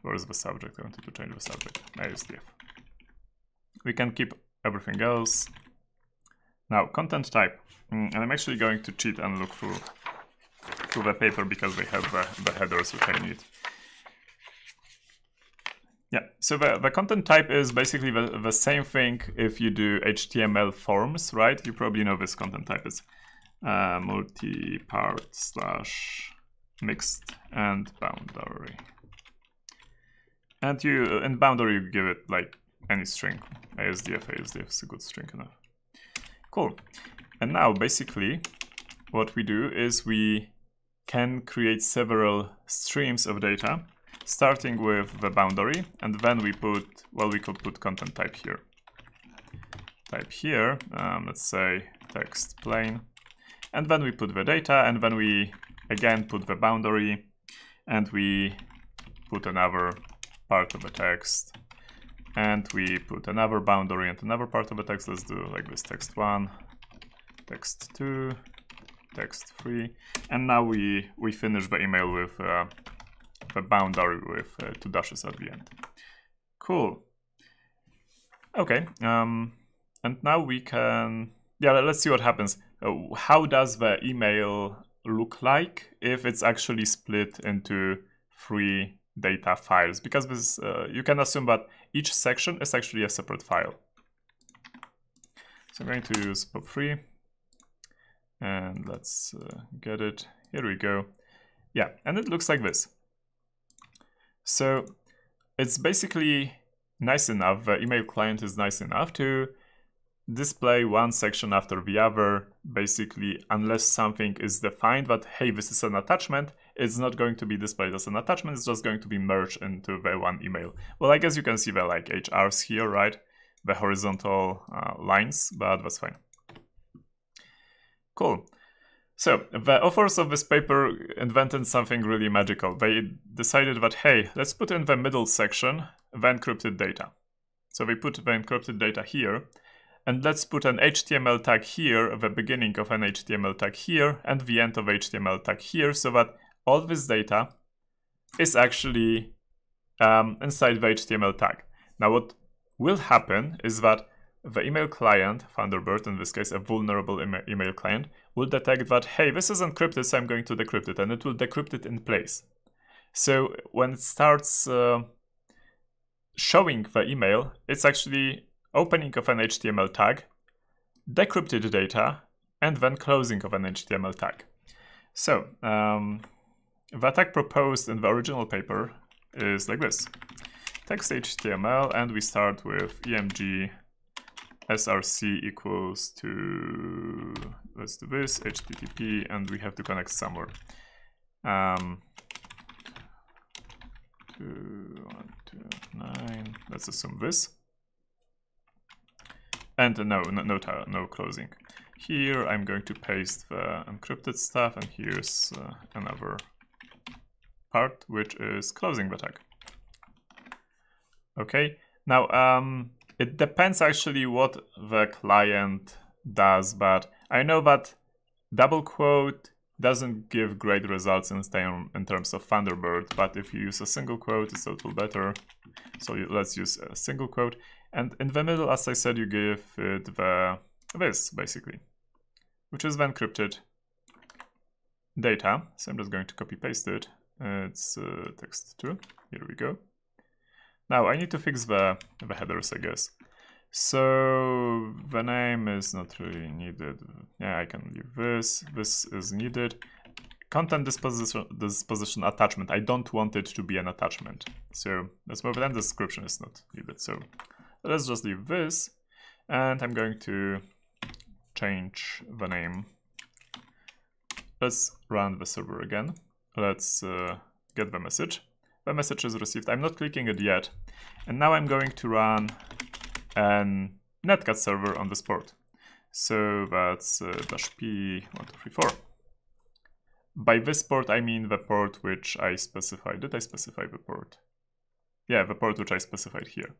where's the subject? I wanted to change the subject. ASDF. We can keep everything else. Now, content type. And I'm actually going to cheat and look through the paper because they have the headers which I need. Yeah, so the content type is basically the same thing if you do HTML forms, right? You probably know this content type is multi-part / mixed and boundary. And in boundary you give it like any string. ASDF is a good string enough. Cool. And now basically what we do is we can create several streams of data, starting with the boundary, and then we put, well, we could put content type here. Type here, let's say text plain, and then we put the data, and then we again put the boundary, and we put another part of the text, and we put another boundary and another part of the text. Let's do like this: text 1, text 2, text 3, and now we finish the email with the boundary with 2 dashes at the end. Cool. Okay, and now we can, yeah, let's see what happens. How does the email look like if it's actually split into 3 data files? Because this, you can assume that each section is actually a separate file. So I'm going to use pop3, and let's get it. Here we go. Yeah, and it looks like this. So it's basically nice enough, the email client is nice enough to display one section after the other, basically, unless something is defined that, hey, this is an attachment, it's not going to be displayed as an attachment, it's just going to be merged into the one email. Well, I guess you can see the like HRs here, right? The horizontal lines, but that's fine. Cool. So the authors of this paper invented something really magical. They decided that, hey, let's put in the middle section the encrypted data. So they put the encrypted data here, and let's put an HTML tag here, the beginning of an HTML tag here, and the end of HTML tag here, so that all this data is actually inside the HTML tag. Now what will happen is that the email client, Thunderbird, in this case a vulnerable email client, will detect that, hey, this is encrypted, so I'm going to decrypt it, and it will decrypt it in place. So when it starts showing the email, it's actually opening of an HTML tag, decrypted data, and then closing of an HTML tag. So the tag proposed in the original paper is like this: text HTML, and we start with emg src equals to, let's do this, http, and we have to connect somewhere. 2.1.2.9, let's assume this. And no closing. Here I'm going to paste the encrypted stuff, and here's another part which is closing the tag. Okay, now it depends actually what the client does, but I know that double quote doesn't give great results in terms of Thunderbird, but if you use a single quote, it's a little better. So let's use a single quote. And in the middle, as I said, you give it this, basically, which is the encrypted data. So I'm just going to copy paste it. It's text 2. Here we go. Now I need to fix the headers, I guess. So the name is not really needed. Yeah, I can leave this. This is needed. Content disposition attachment. I don't want it to be an attachment. So let's move it, and the description is not needed. So let's just leave this. And I'm going to change the name. Let's run the server again. Let's get the message. The message is received. I'm not clicking it yet. And now I'm going to run an netcat server on this port. So that's -p1234. By this port, I mean the port which I specified. Did I specify the port? Yeah, the port which I specified here.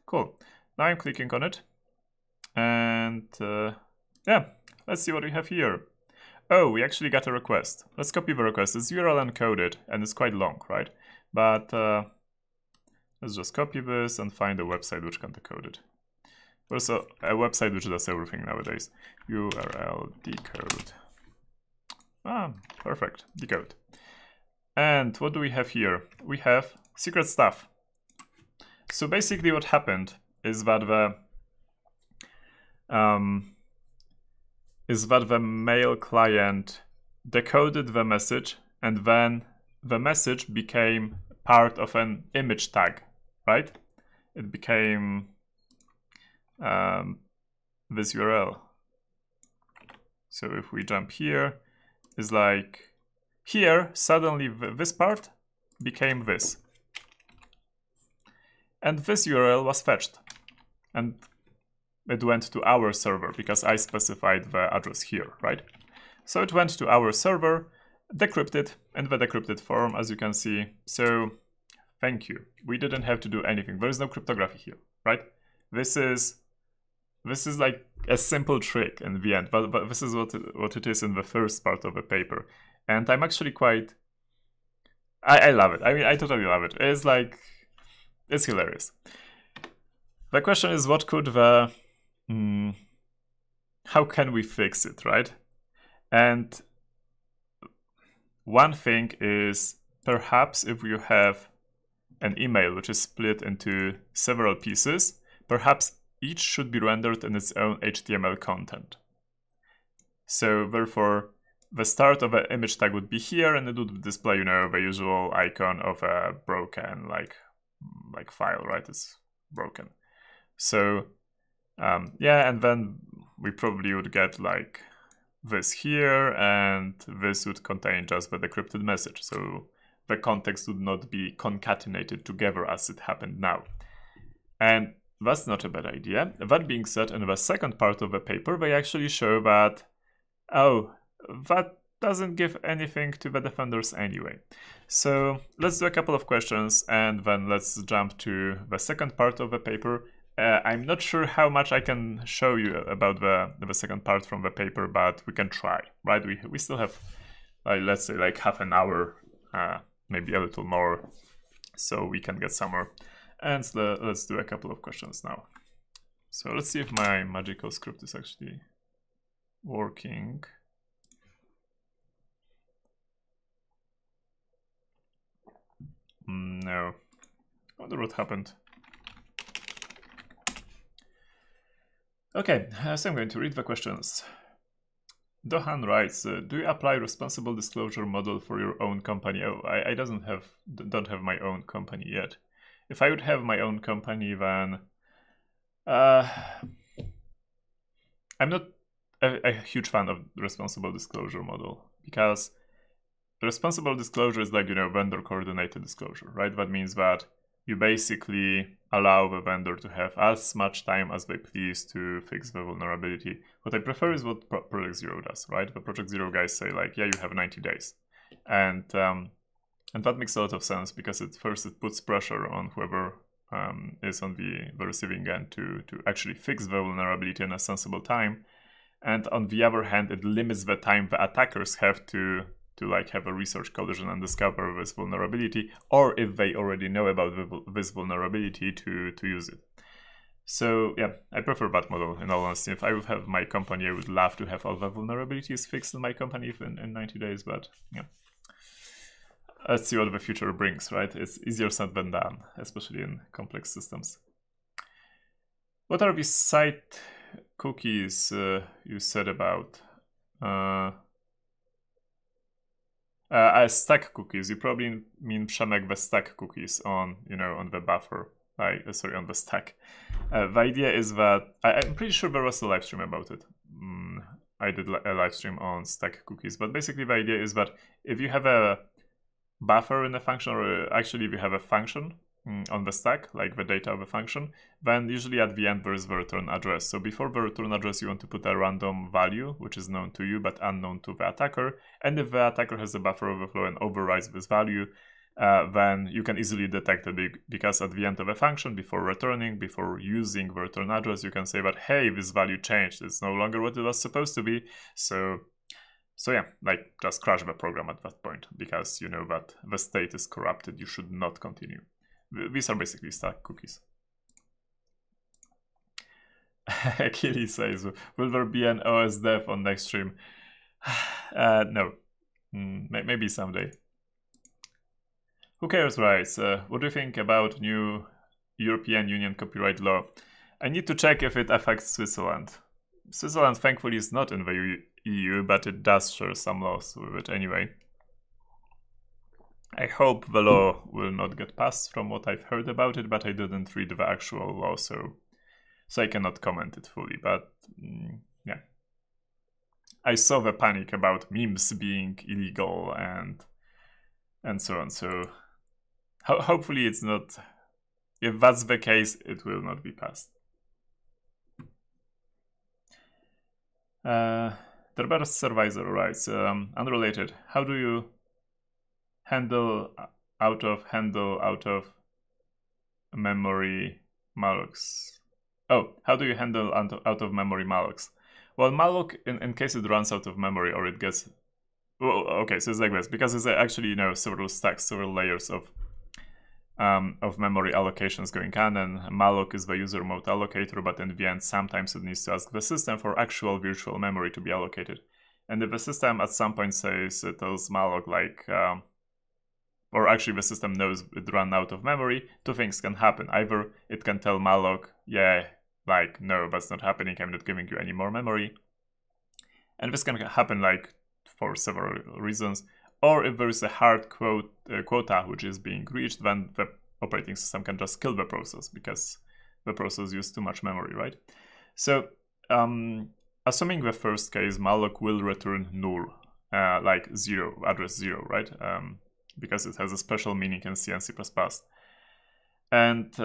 Cool. Now I'm clicking on it. And yeah, let's see what we have here. Oh, we actually got a request. Let's copy the request. It's URL encoded and it's quite long, right? But let's just copy this and find a website which can decode it. There's a website which does everything nowadays. URL decode. Ah, perfect. Decode. And what do we have here? We have secret stuff. So basically what happened is that the mail client decoded the message, and then the message became part of an image tag, right? It became this URL. So if we jump here, it's like here suddenly this part became this, and this URL was fetched, and it went to our server because I specified the address here, right? So it went to our server, decrypted in the decrypted form, as you can see. So thank you. We didn't have to do anything. There is no cryptography here, right? This is like a simple trick in the end, but this is what it is in the first part of the paper. And I'm actually quite... I love it. I mean, I totally love it. It's like... It's hilarious. The question is, what could the... how can we fix it, right? And one thing is, perhaps if you have an email which is split into several pieces, perhaps each should be rendered in its own HTML content. So therefore, the start of an image tag would be here, and it would display, you know, the usual icon of a broken like file, right? It's broken. So yeah, and then we probably would get like this here, and this would contain just the decrypted message. So the context would not be concatenated together as it happened now. And that's not a bad idea. That being said, in the second part of the paper, they actually show that, oh, that doesn't give anything to the defenders anyway. So let's do a couple of questions, and then let's jump to the second part of the paper. I'm not sure how much I can show you about the second part from the paper, but we can try, right? We still have, let's say, like half an hour, maybe a little more, so we can get somewhere. And let's do a couple of questions now. So let's see if my magical script is actually working. No. I wonder what happened. Okay, so I'm going to read the questions. Dohan writes, do you apply responsible disclosure model for your own company? Oh, I don't have my own company yet. If I would have my own company, then I'm not a huge fan of the responsible disclosure model, because responsible disclosure is like, you know, vendor coordinated disclosure, right? That means that you basically allow the vendor to have as much time as they please to fix the vulnerability. What I prefer is what Project Zero does, right? The Project Zero guys say like, yeah, you have 90 days. And that makes a lot of sense, because it puts pressure on whoever is on the receiving end to actually fix the vulnerability in a sensible time. And on the other hand, it limits the time the attackers have to like have a research collision and discover this vulnerability, or if they already know about this vulnerability, to use it. So yeah, I prefer that model, in all honesty. If I would have my company, I would love to have all the vulnerabilities fixed in my company in 90 days, but yeah. Let's see what the future brings, right? It's easier said than done, especially in complex systems. What are these site cookies you said about? Stack cookies. You probably mean, Przemek, the stack cookies on, you know, on the buffer. sorry, on the stack. The idea is that I'm pretty sure there was a live stream about it. I did a live stream on stack cookies, but basically the idea is that if you have a buffer in a function, or actually if you have a function on the stack, like the data of a function, then usually at the end there is the return address. So before the return address, you want to put a random value, which is known to you but unknown to the attacker. And if the attacker has a buffer overflow and overrides this value, then you can easily detect it, because at the end of a function, before using the return address, you can say that, hey, this value changed, it's no longer what it was supposed to be. So yeah, like just crash the program at that point, because you know that the state is corrupted, you should not continue. These are basically stack cookies. Achilles says, will there be an OS dev on next stream? No. Maybe someday. Who cares, right? What do you think about new European Union copyright law? I need to check if it affects Switzerland. Switzerland, thankfully, is not in the EU, but it does share some laws with it anyway. I hope the law will not get passed from what I've heard about it, but I didn't read the actual law, so I cannot comment it fully. But yeah, I saw the panic about memes being illegal and so on. So hopefully it's not. If that's the case, it will not be passed. Terber's Survisor writes, unrelated. How do you handle out of memory mallocs? Oh, how do you handle out of memory mallocs? Well, malloc, in case it runs out of memory or it gets... Well, okay, so it's like this, because it's actually, you know, several stacks, several layers of memory allocations going on, and malloc is the user mode allocator, but in the end, sometimes it needs to ask the system for actual virtual memory to be allocated. And if the system at some point says it tells malloc, like, or actually the system knows it ran out of memory, two things can happen. Either it can tell malloc, yeah, like, no, that's not happening, I'm not giving you any more memory. And this can happen, like, for several reasons. Or if there is a hard quota which is being reached, then the operating system can just kill the process, because the process used too much memory, right? So, assuming the first case, malloc will return null, like 0, address 0, right? Because it has a special meaning in C and C++. And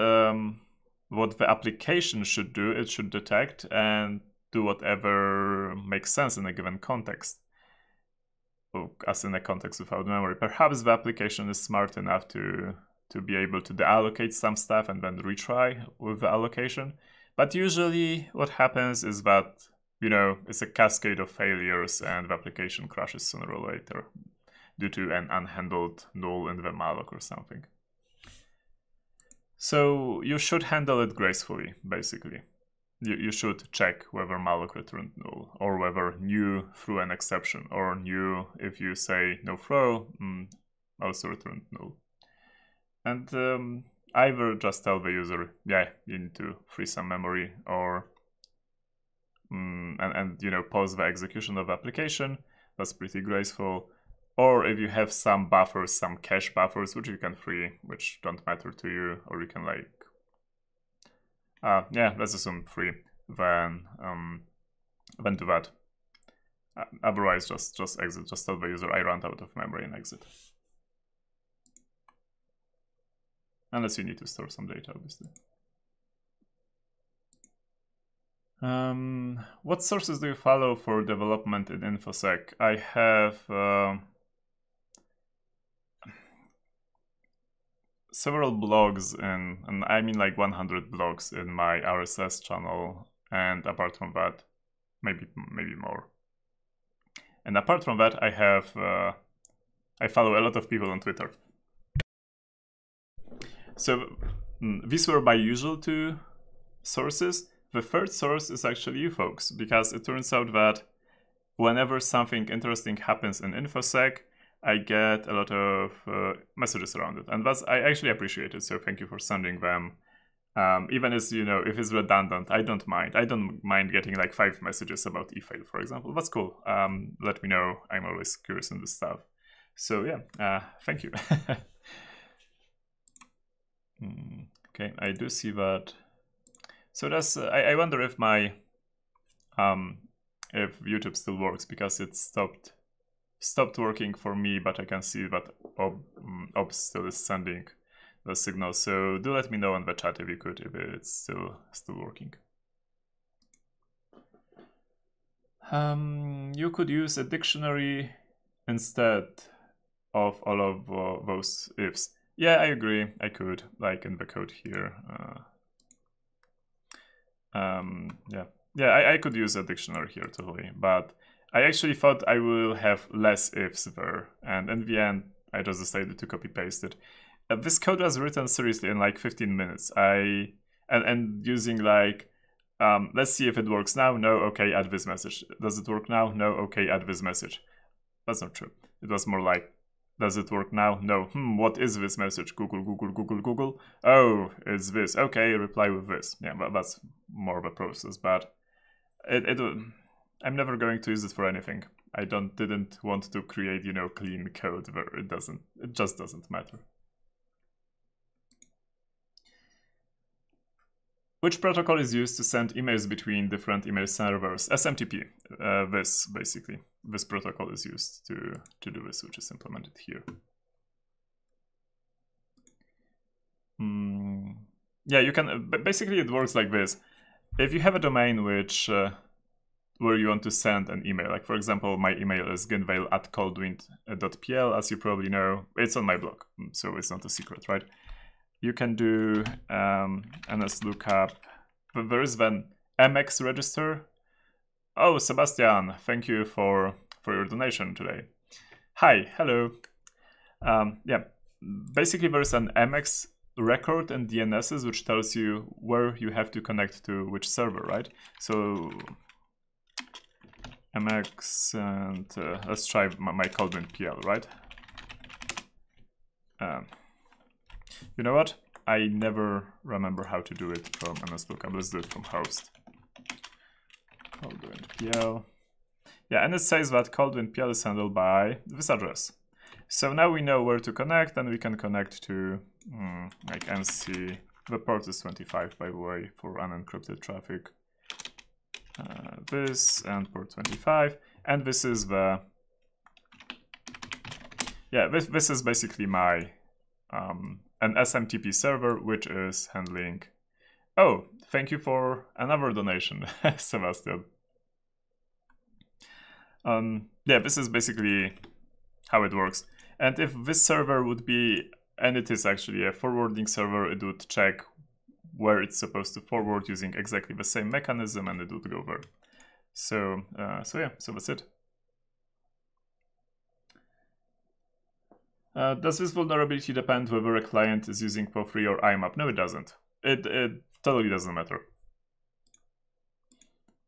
what the application should do, it should detect and do whatever makes sense in a given context, as in a context without memory. Perhaps the application is smart enough to be able to deallocate some stuff and then retry with the allocation. But usually what happens is that, you know, it's a cascade of failures and the application crashes sooner or later due to an unhandled null in the malloc or something. So you should handle it gracefully, basically. You should check whether malloc returned null, or whether new through an exception, or new if you say no throw, also returned null. And either just tell the user, yeah, you need to free some memory, or and you know, pause the execution of the application. That's pretty graceful. Or if you have some buffers, some cache buffers, which you can free, which don't matter to you, or you can like, yeah, let's assume free, then do that. Otherwise, just exit. Just tell the user I ran out of memory and exit. Unless you need to store some data, obviously. What sources do you follow for development in InfoSec? I have several blogs and I mean like 100 blogs in my RSS channel, and apart from that, maybe more. And apart from that, I have I follow a lot of people on Twitter. So these were my usual two sources. The third source is actually you folks, because it turns out that whenever something interesting happens in InfoSec, I get a lot of messages around it, and I actually appreciate it. So thank you for sending them. Even as, you know, if it's redundant, I don't mind. I don't mind getting like 5 messages about Efail, for example. That's cool. Let me know. I'm always curious in this stuff. So yeah, thank you. Okay, I do see that. So that's I wonder if my if YouTube still works, because it stopped working for me, but I can see that Obs still is sending the signal. So do let me know in the chat if you could, if it's still working. You could use a dictionary instead of all of those ifs. Yeah, I agree. I could, like in the code here. I could use a dictionary here totally, but I actually thought I will have less ifs there, and in the end, I just decided to copy paste it. This code was written seriously in like 15 minutes. And using like, let's see if it works now. No, okay, add this message. Does it work now? No, okay, add this message. That's not true. It was more like, does it work now? No. What is this message? Google, Google, Google, Google. Oh, it's this. Okay, reply with this. Yeah, but that's more of a process. But I'm never going to use it for anything. I didn't want to create, clean code where it just doesn't matter. Which protocol is used to send emails between different email servers? SMTP. This protocol is used to do this, which is implemented here. Yeah, you can. Basically, it works like this. If you have a domain where you want to send an email, like for example, my email is ginvail@coldwind.pl, as you probably know. It's on my blog, so it's not a secret, right? You can do ns lookup. There is then mx register. Oh, Sebastian, thank you for your donation today. Hi, hello. Yeah, basically there's an mx record in DNSs which tells you where you have to connect to which server, right? So mx and let's try my coldwind.pl, right? You know what? I never remember how to do it from nslookup. Let's do it from host. Coldwind.pl. Yeah, and it says that coldwind.pl is handled by this address. So now we know where to connect, and we can connect to like MC. The port is 25, by the way, for unencrypted traffic. This and port 25, and this is the this is basically my an SMTP server which is handling. Oh, thank you for another donation, Sebastian. Yeah, this is basically how it works. And if this server would be, and it is actually a forwarding server, it would check where it's supposed to forward using exactly the same mechanism, and it would go there. So yeah, so that's it. Does this vulnerability depend whether a client is using PO3 or IMAP? No, it doesn't. It totally doesn't matter.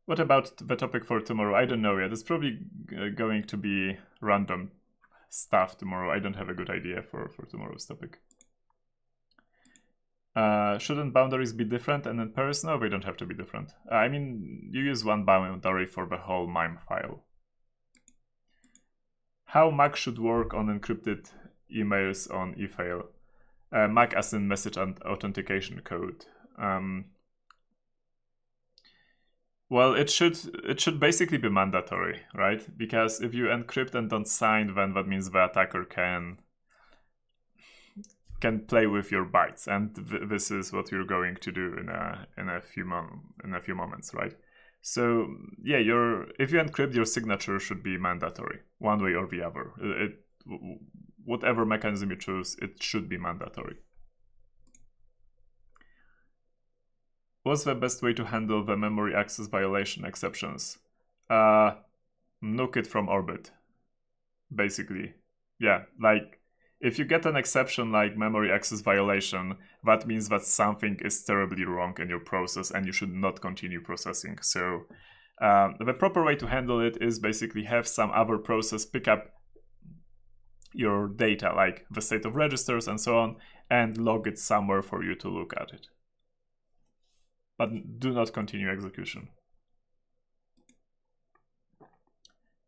What about the topic for tomorrow? I don't know yet. It's probably going to be random stuff tomorrow. I don't have a good idea for tomorrow's topic. Shouldn't boundaries be different and in pairs? No, they don't have to be different. I mean, you use one boundary for the whole MIME file. How Mac should work on encrypted emails on Efail? Mac as in message and authentication code. Well, it should basically be mandatory, right? Because if you encrypt and don't sign, then that means the attacker can play with your bytes, and this is what you're going to do in a few moments, right? So yeah, if you encrypt, your signature should be mandatory, one way or the other. Whatever mechanism you choose, it should be mandatory. What's the best way to handle the memory access violation exceptions? Nuke it from orbit, basically. Yeah, like if you get an exception like memory access violation, that means that something is terribly wrong in your process and you should not continue processing. So the proper way to handle it is basically have some other process pick up your data, like the state of registers and so on, and log it somewhere for you to look at it. But do not continue execution.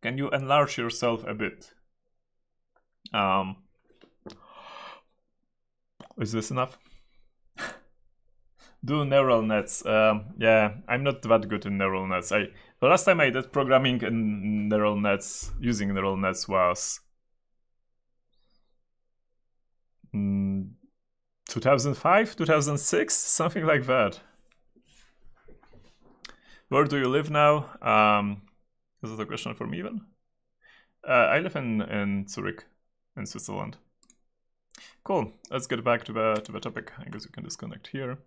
Can you enlarge yourself a bit? Is this enough? do neural nets. Yeah, I'm not that good in neural nets. The last time I did programming in neural nets, using neural nets, was 2005, 2006, something like that. Where do you live now? Is that a question for me even? I live in Zurich, in Switzerland. Cool. Let's get back to the topic. I guess we can disconnect here.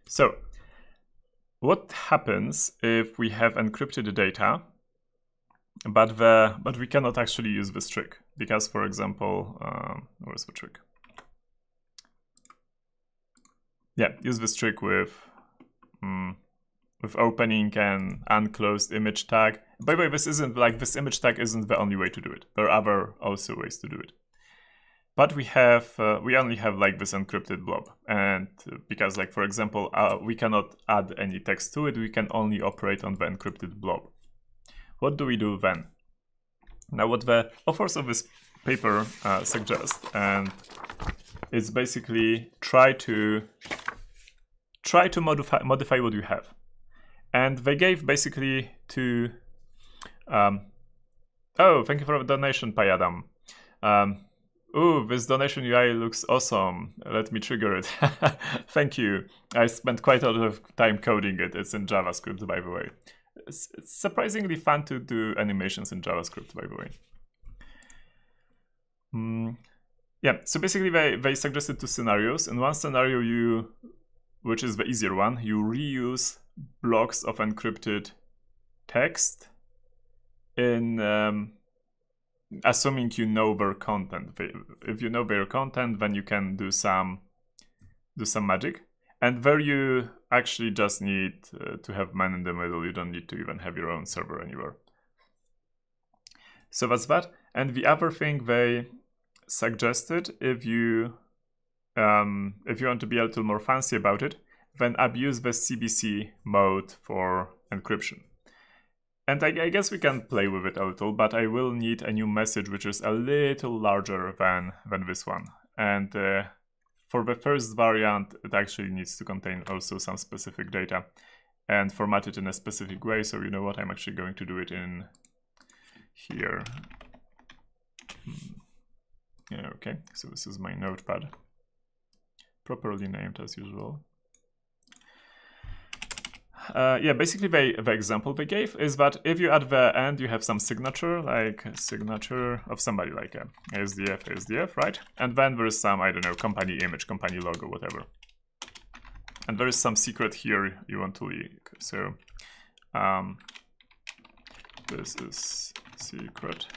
So, what happens if we have encrypted data, but we cannot actually use this trick? Because, for example, where's the trick? Yeah, use this trick with opening an unclosed image tag. By the way, this image tag isn't the only way to do it. There are other also ways to do it. But we only have like this encrypted blob, and because, like, for example, we cannot add any text to it, we can only operate on the encrypted blob. What do we do then? Now, what the authors of this paper suggest, and it's basically try to modify what you have, and they gave basically two. Oh, thank you for the donation, Payadam. Ooh, this donation UI looks awesome. Let me trigger it. Thank you. I spent quite a lot of time coding it. It's in JavaScript, by the way. It's surprisingly fun to do animations in JavaScript, by the way. Yeah, so basically they suggested two scenarios. In one scenario, which is the easier one, you reuse blocks of encrypted text in assuming you know their content. If you know their content, then you can do some magic. And there you actually just need to have man in the middle. You don't need to even have your own server anywhere. So that's that. And the other thing they suggested, if you want to be a little more fancy about it, then abuse the CBC mode for encryption. And I guess we can play with it a little, but I will need a new message which is a little larger than this one. And for the first variant, it actually needs to contain also some specific data and format it in a specific way. So you know what, I'm actually going to do it in here. Yeah, okay, so this is my notepad, properly named as usual. Yeah, basically the example they gave is that if you at the end you have some signature, like a signature of somebody, like a ASDF, right? And then there is some, I don't know, company image, company logo, whatever. And there is some secret here you want to leak. So this is secret.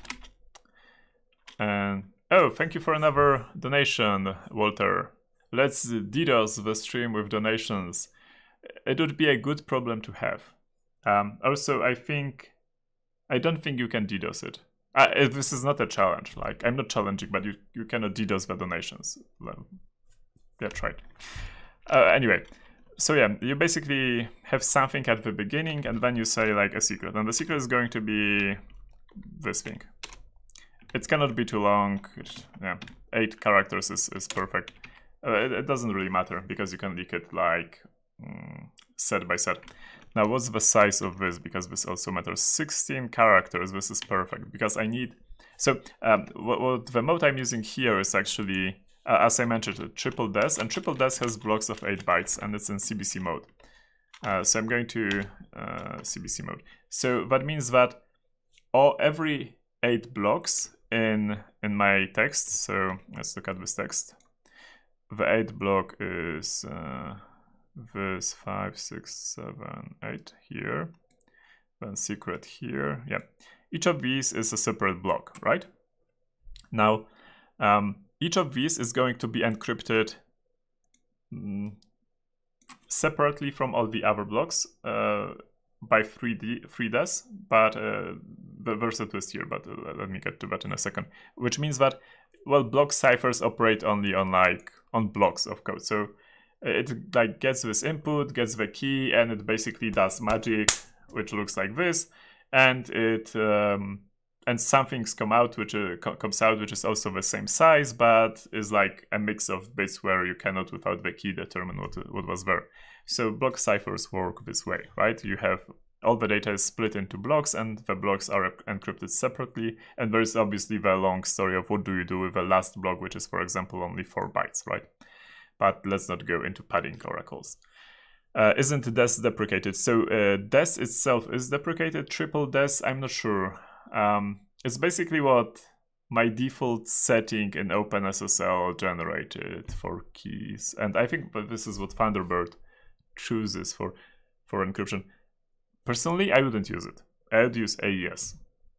And oh, thank you for another donation, Walter. Let's DDoS the stream with donations. It would be a good problem to have. Also, I don't think you can DDoS it. This is not a challenge. Like, I'm not challenging, but you cannot DDoS the donations. Yeah, try it. Anyway, so yeah, you basically have something at the beginning, and then you say like a secret, and the secret is going to be this thing. It cannot be too long. Yeah, 8 characters is perfect. It doesn't really matter because you can leak it like set by set. Now, what's the size of this? Because this also matters. 16 characters. This is perfect because I need. So what the mode I'm using here is actually, as I mentioned, a triple des, and triple des has blocks of 8 bytes, and it's in CBC mode. So I'm going to CBC mode. So that means that every 8 blocks in my text. So let's look at this text. The 8 block is this 5, 6, 7, 8 here, then secret here. Yeah, each of these is a separate block, right? Now, each of these is going to be encrypted separately from all the other blocks by 3 des, but there's a twist here, but let me get to that in a second. Which means that, well, block ciphers operate only on blocks of code. So it like gets this input, gets the key, and it basically does magic, which looks like this, and it and something's comes out which is also the same size, but is like a mix of bits where you cannot without the key determine what was there. So block ciphers work this way, right? You have all the data is split into blocks, and the blocks are encrypted separately. And there is obviously the long story of what do you do with the last block, which is, for example, only 4 bytes, right? But let's not go into padding oracles. Isn't DES deprecated? So DES itself is deprecated. Triple DES, I'm not sure. It's basically what my default setting in OpenSSL generated for keys. And I think that this is what Thunderbird chooses for encryption. Personally, I wouldn't use it. I would use AES,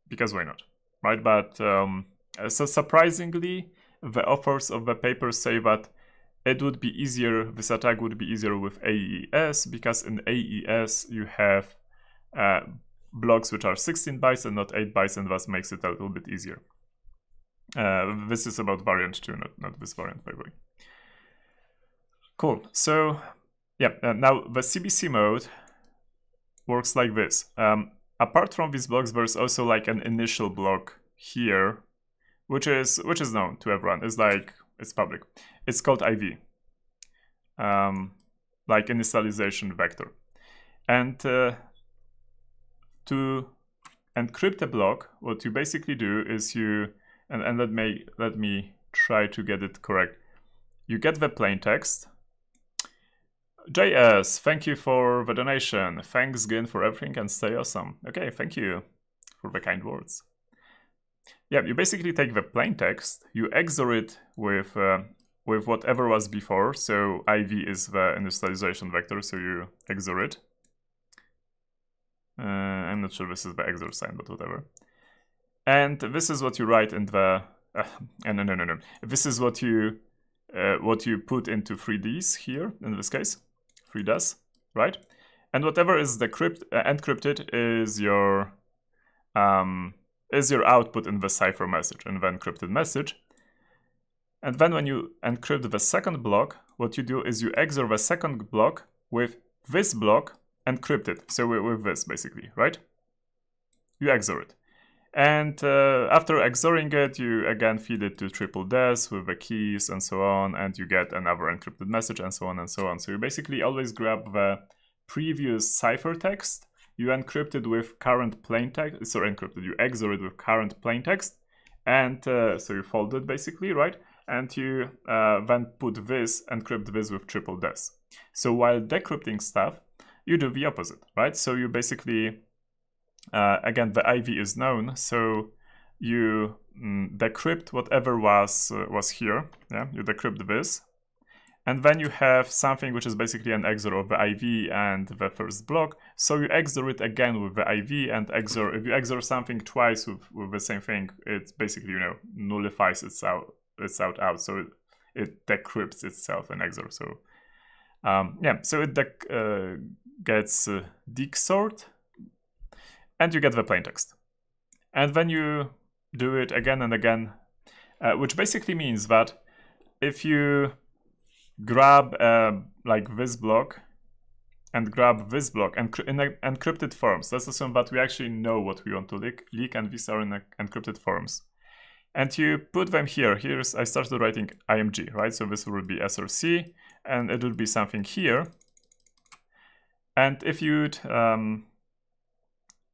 because why not, right? But so surprisingly, the authors of the paper say that it would be easier, this attack would be easier with AES, because in AES you have blocks which are 16 bytes and not 8 bytes, and thus makes it a little bit easier. This is about variant 2, not this variant, by the way. Cool, so yeah, now the CBC mode works like this. Apart from these blocks, there's also like an initial block here, which is known to everyone. It's public. It's called IV, like initialization vector. And to encrypt a block, what you basically do is and let me try to get it correct. You get the plain text. JS, thank you for the donation. Thanks again for everything and stay awesome. Okay, thank you for the kind words. Yeah, you basically take the plain text, you XOR it with whatever was before. So IV is the initialization vector, so you XOR it. I'm not sure this is the XOR sign, but whatever. And this is what you write in the no. This is what you put into 3Ds here in this case. 3Ds, right? And whatever is encrypted is your output in the cipher message, in the encrypted message. And then when you encrypt the second block, what you do is you XOR the second block with this block encrypted. So with this basically, right? You XOR it. And after XORing it, you again feed it to triple DES with the keys and so on, and you get another encrypted message and so on and so on. So you basically always grab the previous cipher text, you encrypt it with current plain text, sorry, you XOR it with current plain text, and so you fold it basically, right? And you then encrypt this with triple DES. So while decrypting stuff, you do the opposite, right? So you basically again, the IV is known, so you decrypt whatever was here. Yeah, you decrypt this, and then you have something which is basically an XOR of the IV and the first block. So you XOR it again with the IV and XOR. If you XOR something twice with the same thing, it basically nullifies its out. So it decrypts itself in XOR. So yeah, so it gets dexored. And you get the plain text. And then you do it again and again, which basically means that if you grab like this block and grab this block in encrypted forms, let's assume that we actually know what we want to leak, and these are in encrypted forms. And you put them here. I started writing IMG, right? So this will be SRC, and it will be something here. And if you'd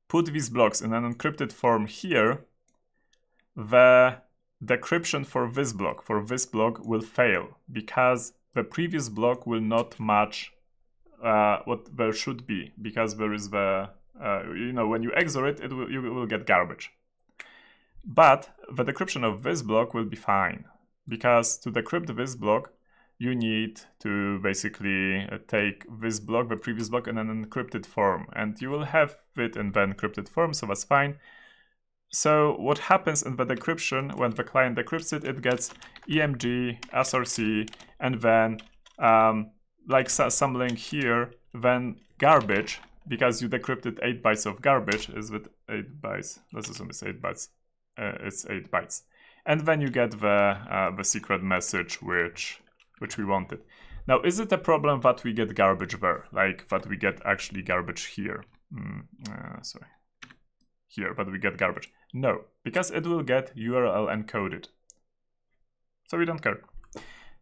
put these blocks in an encrypted form here, the decryption for this block will fail, because the previous block will not match what there should be, because there is the, when you XOR it, you will get garbage. But the decryption of this block will be fine, because to decrypt this block, you need to basically take this block, the previous block, in an encrypted form, and you will have it in the encrypted form, so that's fine. So what happens in the decryption, when the client decrypts it, it gets EMG, SRC, and then like some link here, then garbage, because you decrypted 8 bytes of garbage, is with 8 bytes, let's assume it's 8 bytes, it's 8 bytes. And then you get the secret message, which we wanted. Now, is it a problem that we get garbage there? Like that we get actually garbage here? Sorry. here, but we get garbage. No, because it will get URL encoded. So we don't care.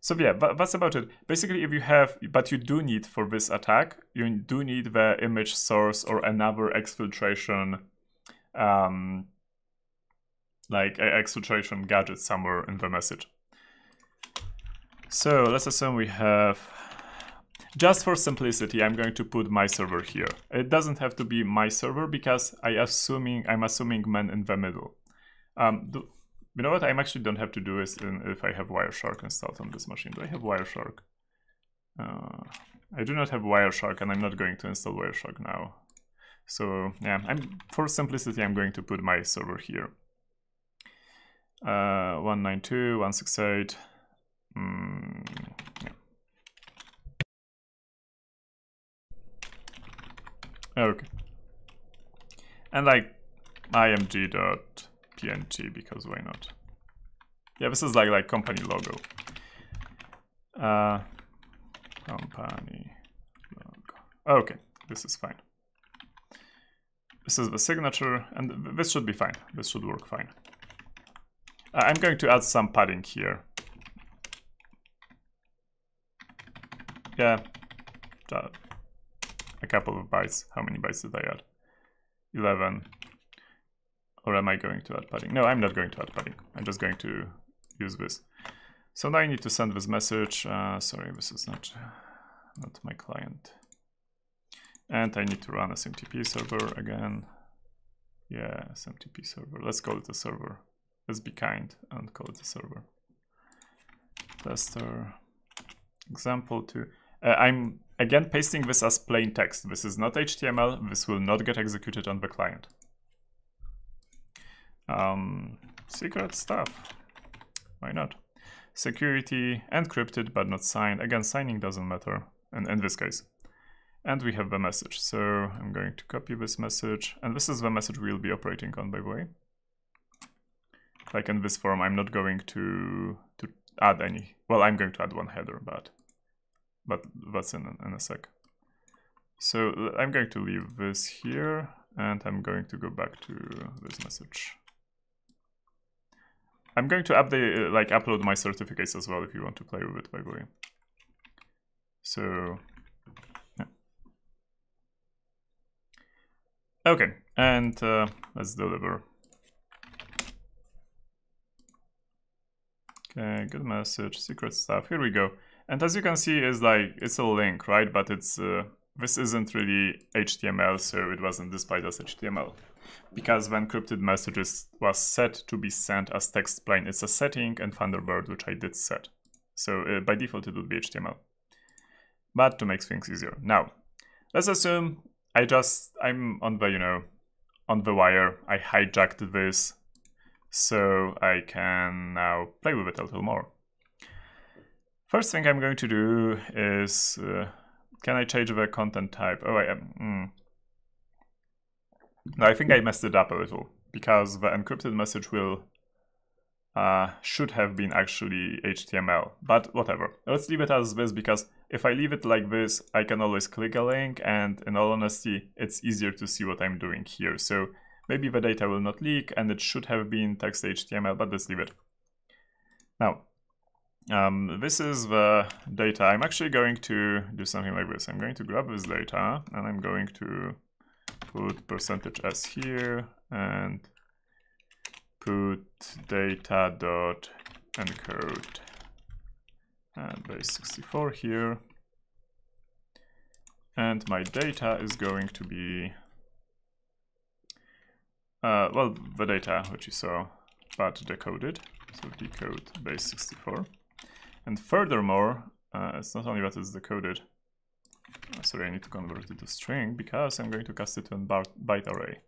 So yeah, that's about it. Basically, if you have, but you do need for this attack, you do need the image source or another exfiltration, like an exfiltration gadget somewhere in the message. So let's assume we have, just for simplicity, I'm going to put my server here. It doesn't have to be my server because I'm assuming man in the middle. You know what? I actually don't have to do this if I have Wireshark installed on this machine. Do I have Wireshark? I do not have Wireshark, and I'm not going to install Wireshark now. So yeah, for simplicity, I'm going to put my server here. 192.168. Yeah. Okay. And like img.png, because why not? Yeah, this is like company logo. Company logo. Okay, this is fine. This is the signature, and this should be fine. This should work fine. I'm going to add some padding here. Yeah, a couple of bytes. How many bytes did I add? 11. Or am I going to add padding? No, I'm not going to add padding. I'm just going to use this. So now I need to send this message. Sorry, this is not my client. And I need to run a SMTP server again. Yeah, SMTP server. Let's call it a server. Let's be kind and call it a server. Tester example 2. I'm again pasting this as plain text. This is not HTML. This will not get executed on the client. Secret stuff. Why not? Security, encrypted but not signed. Again, signing doesn't matter in this case. And we have the message. So I'm going to copy this message. And this is the message we'll be operating on, by the way. Like in this form, I'm not going to add any. Well, I'm going to add one header, but that's in a sec. So I'm going to leave this here, and I'm going to go back to this message. I'm going to update, upload my certificates as well if you want to play with it, by the way. So, yeah. Okay, and let's deliver. Okay, good message, secret stuff. Here we go. And as you can see, it's a link, right? But it's this isn't really HTML, so it wasn't displayed as HTML. Because the encrypted messages was set to be sent as text plain. It's a setting in Thunderbird, which I did set. So by default, it would be HTML. But to make things easier. Now, let's assume I'm on the, on the wire. I hijacked this, so I can now play with it a little more. First thing I'm going to do is, can I change the content type? Oh, I am. No, I think I messed it up a little, because the encrypted message will should have been actually HTML, but whatever. Let's leave it as this, because if I leave it like this, I can always click a link, and in all honesty, it's easier to see what I'm doing here. So maybe the data will not leak, and it should have been text HTML, but let's leave it. Now, this is the data. I'm actually going to do something like this. I'm going to grab this data, and I'm going to put %s here, and put data.encode and base 64 here. And my data is going to be, well, the data which you saw, but decoded. So decode base 64. And furthermore, it's not only that it's decoded. Sorry, I need to convert it to string because I'm going to cast it to a byte array.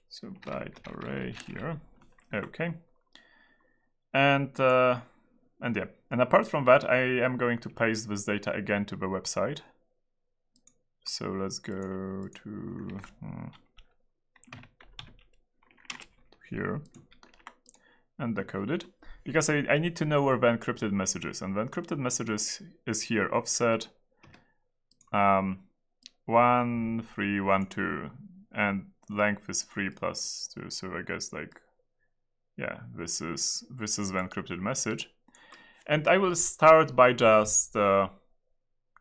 So byte array here. Okay. And yeah. And apart from that, I am going to paste this data again to the website. So let's go to here and decode it. Because I need to know where the encrypted message is, and the encrypted message is here, offset 1312. and length is 3 plus 2, so I guess like, yeah, this is the encrypted message. And I will start by just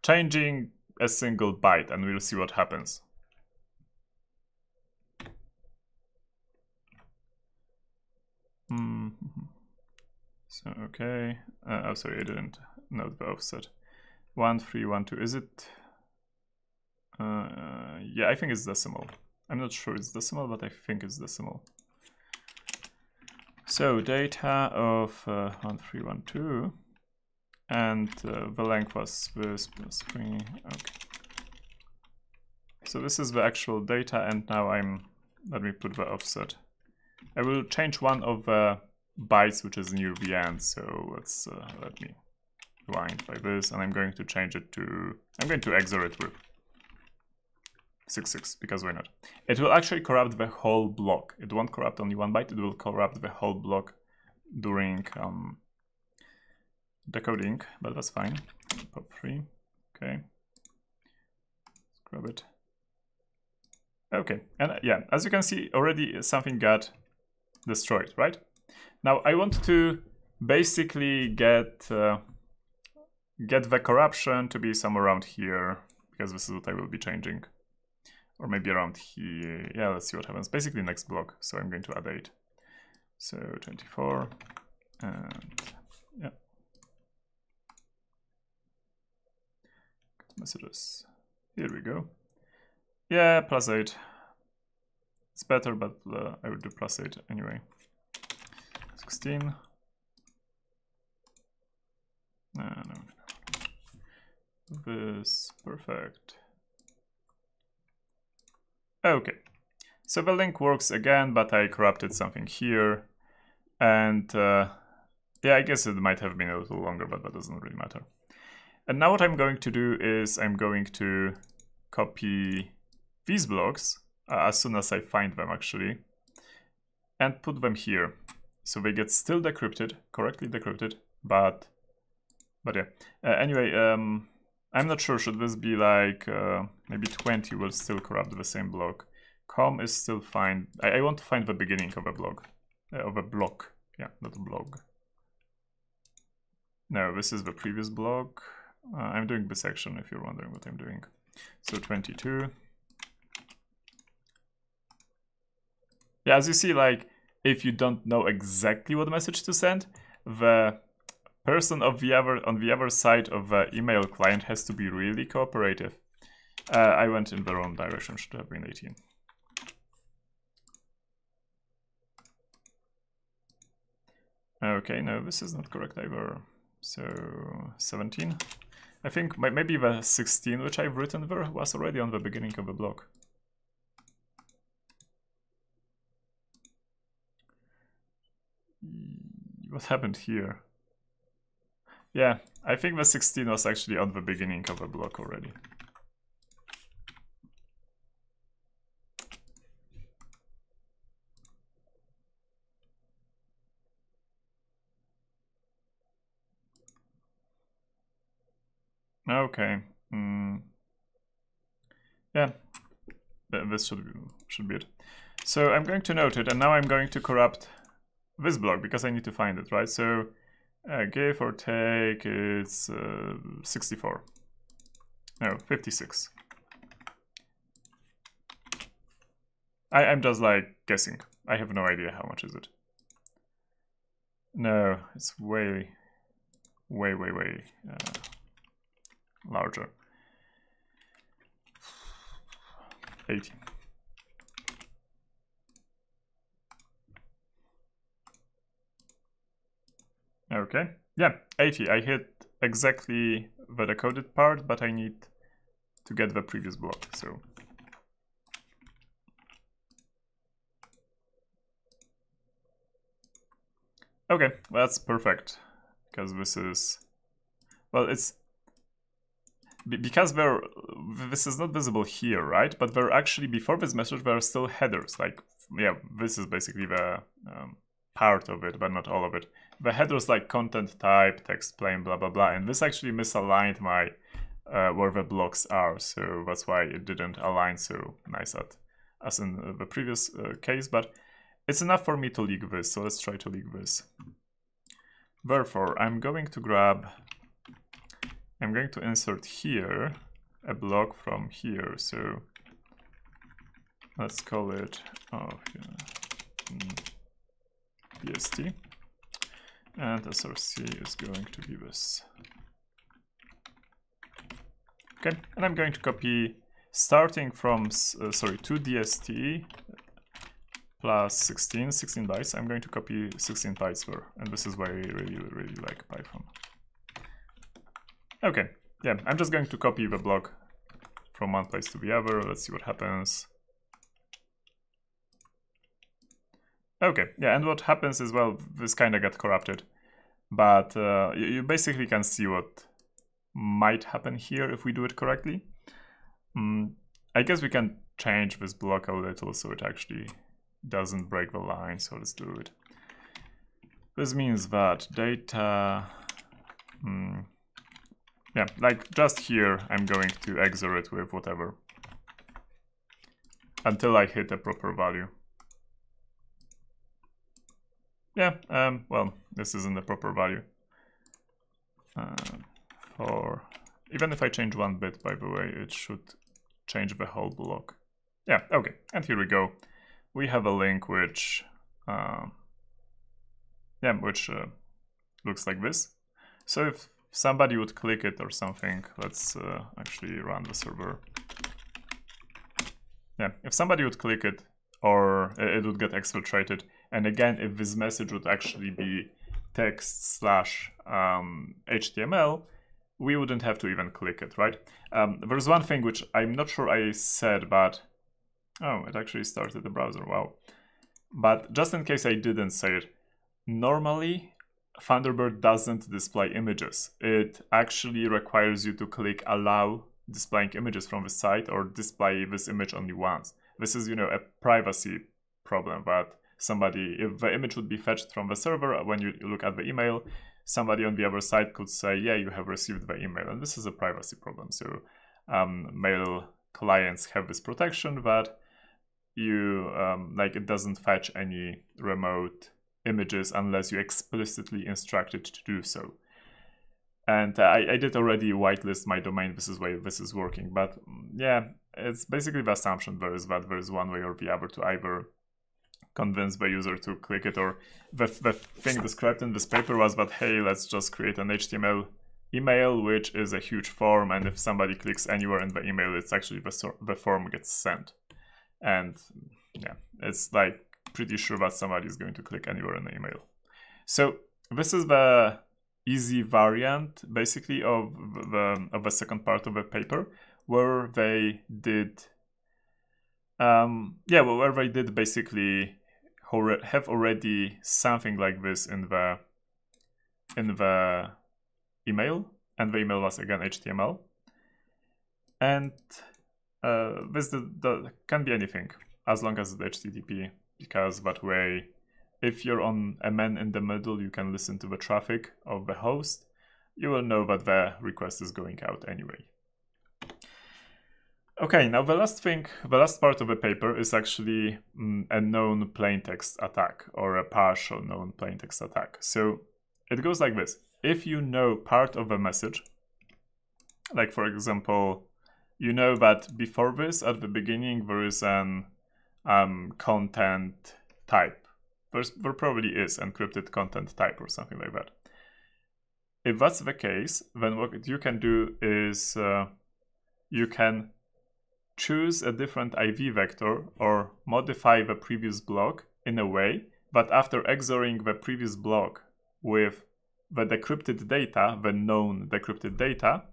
changing a single byte, and we'll see what happens. So, okay. Oh, sorry, I didn't note the offset. 1312. Is it? Yeah, I think it's decimal. I'm not sure it's decimal, but I think it's decimal. So, data of 1312. And the length was this plus 3. Okay. So this is the actual data, and now let me put the offset. I will change one of the bytes which is near the end, so let me wind by this, and I'm going to change it to, I'm going to XOR it with 66, because why not? It will actually corrupt the whole block. It won't corrupt only one byte, it will corrupt the whole block during decoding, but that's fine. Pop 3, okay. Let's grab it. Okay, and yeah, as you can see, already something got destroyed, right? Now I want to basically get the corruption to be somewhere around here, because this is what I will be changing. Or maybe around here. Yeah, let's see what happens. Basically next block, so I'm going to add 8. So 24, and yeah. Messages. Here we go. Yeah, plus 8. It's better, but I would do plus 8 anyway. 16. No. This, perfect. Okay. So the link works again, but I corrupted something here. And yeah, I guess it might have been a little longer, but that doesn't really matter. And now what I'm going to do is I'm going to copy these blocks as soon as I find them, actually, and put them here. So they get still decrypted, correctly decrypted, but yeah. Anyway, I'm not sure, should this be like, maybe 20 will still corrupt the same block. Com is still fine. I want to find the beginning of a block. Yeah, not a blog. No, this is the previous block. I'm doing this action if you're wondering what I'm doing. So 22. Yeah, as you see, like, if you don't know exactly what message to send, the person on the other side of the email client has to be really cooperative. I went in the wrong direction, should have been 18. Okay, no, this is not correct either. So 17. I think maybe the 16 which I've written there was already on the beginning of the block. What happened here? Yeah, I think the 16 was actually on the beginning of the block already. Okay. Yeah, this should be it. So I'm going to note it, and now I'm going to corrupt this block because I need to find it, right? So give or take is 64. No, 56. I'm just like guessing. I have no idea how much is it. No, it's way larger. 80. Okay, yeah, 80. I hit exactly the decoded part, but I need to get the previous block, so. Okay, that's perfect, because this is, well, it's, because this is not visible here, right? But there actually, before this message, there are still headers, like, yeah, this is basically the part of it, but not all of it. The headers like content type, text plain, blah, blah, blah, and this actually misaligned my, where the blocks are, so that's why it didn't align so nice at as in the previous case, but it's enough for me to leak this, so let's try to leak this. Therefore, I'm going to insert here a block from here, so let's call it BST, and SRC is going to be this. Okay, and I'm going to copy starting from 2 DST plus 16 bytes. I'm going to copy 16 bytes there, and this is why I really like Python. Okay, yeah, I'm just going to copy the block from one place to the other. Let's see what happens. Okay, yeah, and what happens is, well, this kind of got corrupted, but you basically can see what might happen here if we do it correctly. I guess we can change this block a little so it actually doesn't break the line, so let's do it. This means that data, yeah, like just here I'm going to XOR it with whatever until I hit a proper value. Yeah, well, this isn't the proper value. Or even if I change one bit, by the way, it should change the whole block. Yeah, okay, and here we go. We have a link which, looks like this. So if somebody would click it or something, let's actually run the server. Yeah, if somebody would click it, or it would get exfiltrated. And again, if this message would actually be text / HTML, we wouldn't have to even click it, right? There's one thing which I'm not sure I said, but oh, it actually started the browser, wow. But just in case I didn't say it, normally Thunderbird doesn't display images. It actually requires you to click allow displaying images from the site or display this image only once. This is, a privacy problem, but somebody, if the image would be fetched from the server, when you look at the email, somebody on the other side could say, yeah, you have received the email, and this is a privacy problem. So mail clients have this protection that you, it doesn't fetch any remote images unless you explicitly instruct it to do so. And I did already whitelist my domain. This is why this is working. But yeah, it's basically the assumption there is that there is one way or the other to either convince the user to click it, or the thing described in this paper was that, hey, let's just create an HTML email, which is a huge form, and if somebody clicks anywhere in the email, it's actually the form gets sent. And yeah, it's like pretty sure that somebody is going to click anywhere in the email. So this is the easy variant, basically, of the second part of the paper, where they did, where they did basically have already something like this in the email, and the email was again HTML, and this can be anything as long as it's HTTP, because that way, if you're on a man in the middle, you can listen to the traffic of the host. You will know that the request is going out anyway. Okay, now the last part of the paper is actually a known plaintext attack, or a partial known plaintext attack. So it goes like this. If you know part of a message, like for example, you know that before this, at the beginning, there is an content type. There probably is encrypted content type or something like that. If that's the case, then what you can do is you can choose a different IV vector or modify the previous block in a way that after XORing the previous block with the decrypted data, the known decrypted data,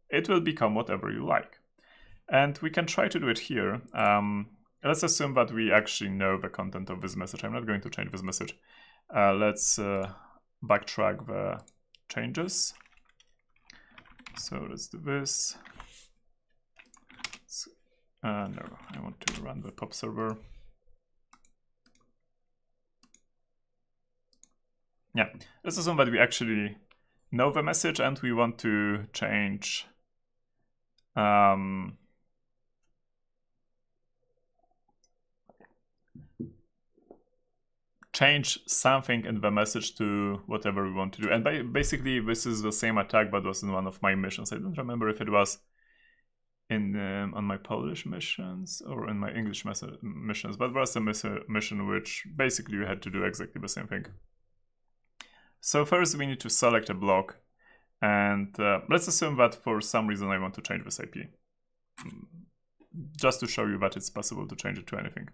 it will become whatever you like. And we can try to do it here. Let's assume that we actually know the content of this message. I'm not going to change this message. Let's backtrack the changes. So let's do this. No, I want to run the pub server. Yeah, let's assume that we actually know the message and we want to change change something in the message to whatever we want to do. And basically, this is the same attack, but was in one of my missions. I don't remember if it was in on my Polish missions or in my English missions, but there was a mission which basically you had to do exactly the same thing. So first we need to select a block, and let's assume that for some reason I want to change this IP, just to show you that it's possible to change it to anything.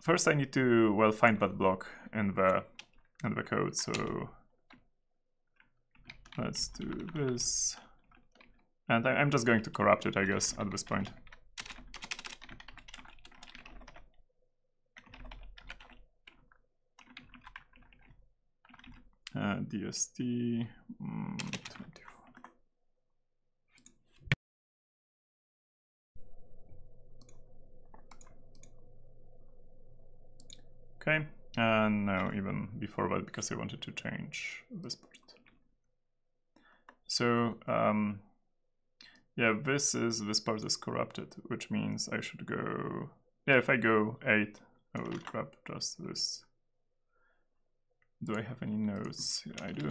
First I need to, well, find that block in the code, so let's do this. And I'm just going to corrupt it, I guess, at this point. DST 24. Okay, and no, even before that, because I wanted to change this part. So, yeah, this part is corrupted, which means I should go, yeah, if I go 8, I will grab just this. Do I have any nodes? Yeah, I do.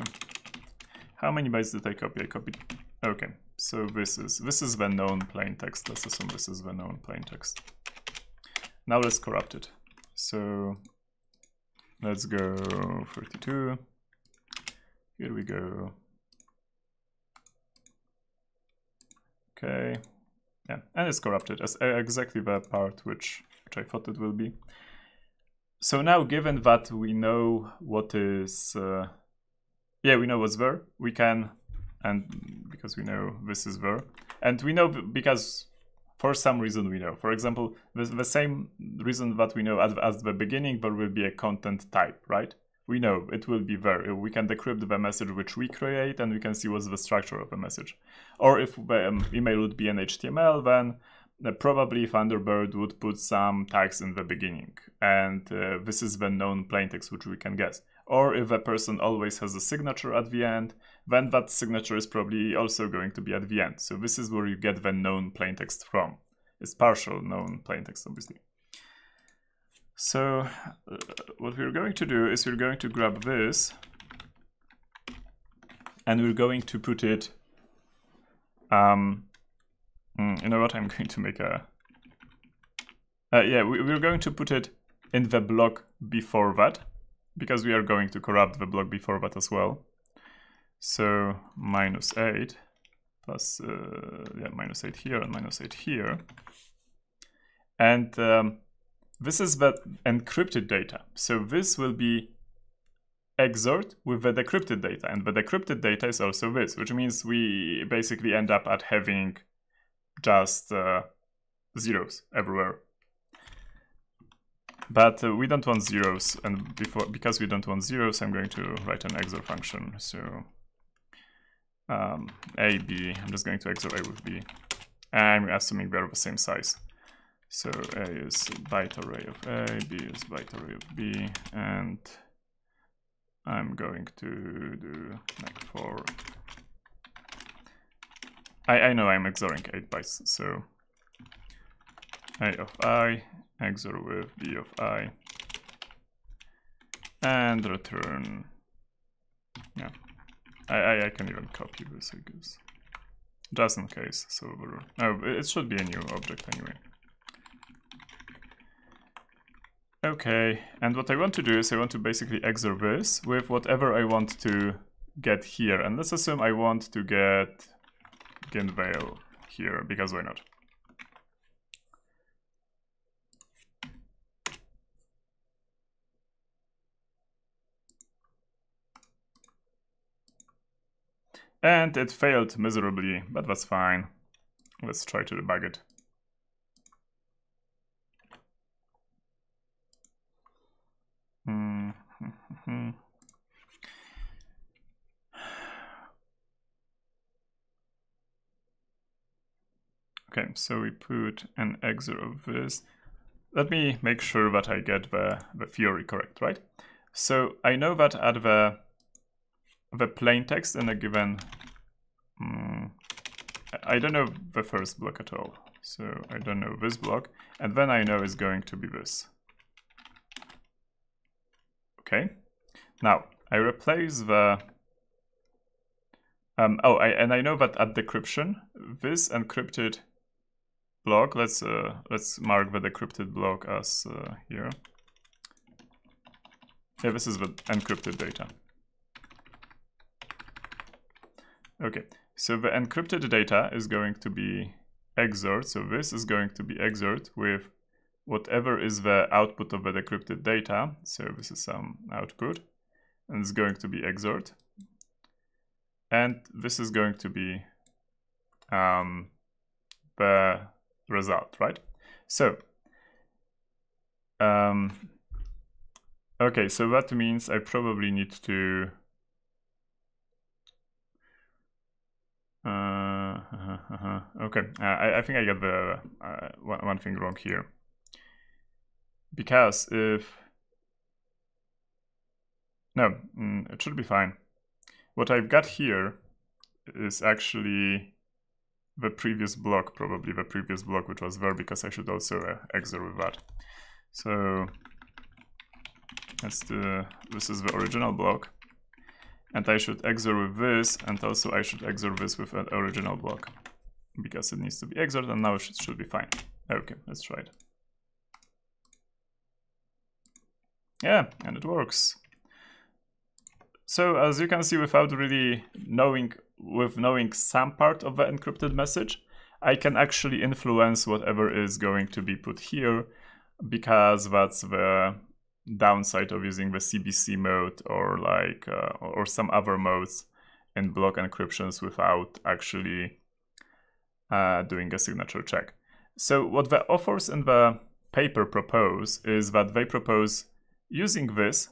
How many bytes did I copy? I copied, okay, so this is the known plain text. Let's assume this is the known plain text. Now let's corrupt it. So let's go 32. Here we go. Okay, yeah, and it's corrupted as exactly the part which I thought it will be. So now, given that we know what is, yeah, we know what's there, we can, and because we know this is there, and we know because for some reason we know. For example, the same reason that we know at the beginning there will be a content type, right? We know it will be there. We can decrypt the message which we create, and we can see what's the structure of the message. Or if the email would be an HTML, then probably Thunderbird would put some tags in the beginning, and this is the known plaintext which we can guess. Or if a person always has a signature at the end, then that signature is probably also going to be at the end. So this is where you get the known plaintext from. It's partial known plaintext, obviously. So what we're going to do is we're going to grab this, and we're going to put it, you know what, I'm going to make a, yeah, we're going to put it in the block before that, because we are going to corrupt the block before that as well. So -8 plus, yeah, -8 here and -8 here. And this is the encrypted data. So this will be XORed with the decrypted data, and the decrypted data is also this, which means we basically end up at having just zeros everywhere. But we don't want zeros, and because we don't want zeros, I'm going to write an XOR function. So A, B, I'm just going to XOR A with B. I'm assuming they're the same size. So A is byte array of A, B is byte array of B, and I'm going to do like 4. I know I'm XORing 8 bytes, so A of I, XOR with B of I, and return, yeah, I can even copy this, I guess, just in case, so, oh, it should be a new object anyway. Okay, and what I want to do is I want to basically XOR this with whatever I want to get here, and let's assume I want to get Efail here, because why not? And it failed miserably, but that's fine. Let's try to debug it. Okay, so we put an XOR of this. Let me make sure that I get the theory correct, right? So I know that at the plain text in a given, I don't know the first block at all. So I don't know this block, and then I know it's going to be this. Okay. Now I replace the and I know that at decryption, this encrypted block, let's mark the decrypted block as here. Yeah, this is the encrypted data. Okay, so the encrypted data is going to be XORed, so this is going to be XORed with whatever is the output of the decrypted data. So this is some output, and it's going to be XORed. And this is going to be the result, right? So, okay, so that means I probably need to okay, I think I got the one thing wrong here, because if no, it should be fine. What I've got here is actually the previous block, probably the previous block which was there, because I should also XOR with that. So this is the original block, and I should XOR with this, and also I should XOR this with an original block, because it needs to be XORed, and now it should be fine. Okay, let's try it. Yeah, and it works. So as you can see, without really knowing some part of the encrypted message, I can actually influence whatever is going to be put here, because that's the downside of using the CBC mode or like or some other modes in block encryptions without actually doing a signature check. So what the authors in the paper propose is that they propose using this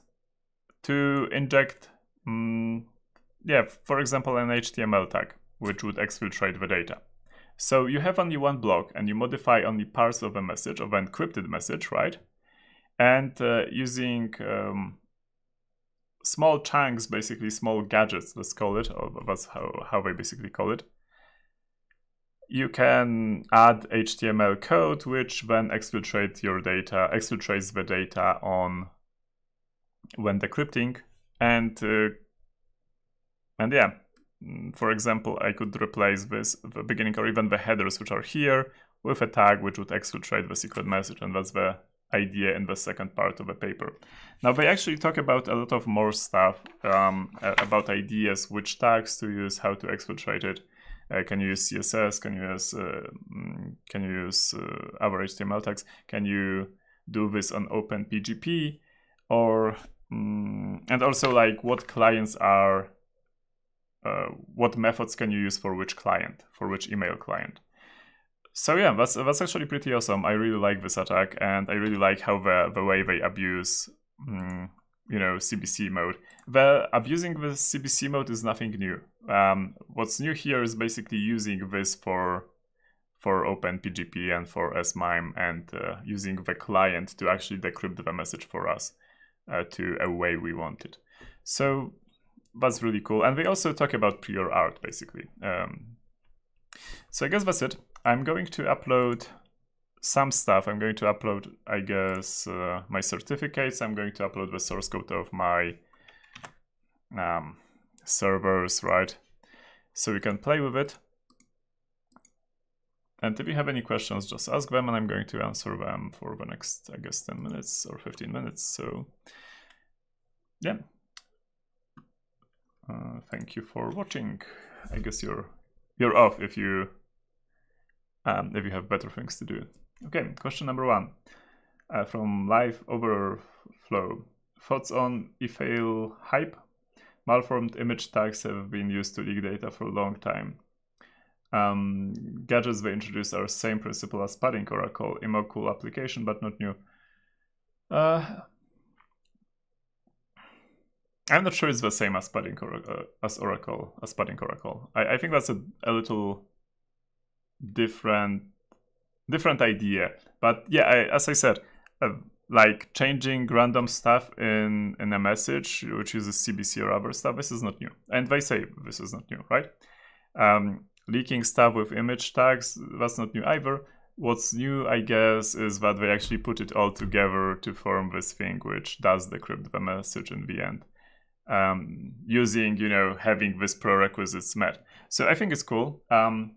to inject for example, an HTML tag, which would exfiltrate the data. So you have only one block, and you modify only parts of a message, of an encrypted message, right? And using small chunks, basically small gadgets, let's call it, or that's how they basically call it, you can add HTML code, which then exfiltrates the data on when decrypting. And yeah, for example, I could replace the beginning or even the headers which are here with a tag which would exfiltrate the secret message, and that's the idea in the second part of the paper. Now they actually talk about a lot of more stuff about ideas, which tags to use, how to exfiltrate it. Can you use CSS? Can you use other HTML tags? Can you do this on OpenPGP? Or and also like what clients are, what methods can you use for which client, for which email client. So yeah, that's actually pretty awesome. I really like this attack, and I really like how the way they abuse, CBC mode. Abusing the CBC mode is nothing new. What's new here is basically using this for OpenPGP and for SMIME, and using the client to actually decrypt the message for us to a way we want it. So that's really cool. And they also talk about prior art, basically. So I guess that's it. I'm going to upload some stuff. I'm going to upload, I guess, my certificates. I'm going to upload the source code of my servers, right? So you can play with it. And if you have any questions, just ask them, and I'm going to answer them for the next, I guess, 10 minutes or 15 minutes. So yeah. Thank you for watching. I guess you're off if you have better things to do. Okay, question number 1 from Live Overflow. Thoughts on Efail hype? Malformed image tags have been used to leak data for a long time. Gadgets they introduced are same principle as padding Oracle. Imo cool application, but not new. I'm not sure it's the same as padding Oracle. I think that's a little different idea. But yeah, as I said, like changing random stuff in a message which uses CBC or other stuff, this is not new. And they say this is not new, right? Leaking stuff with image tags, that's not new either. What's new, I guess, is that they actually put it all together to form this thing which does decrypt the message in the end, using, you know, having this prerequisites met. So I think it's cool. I'm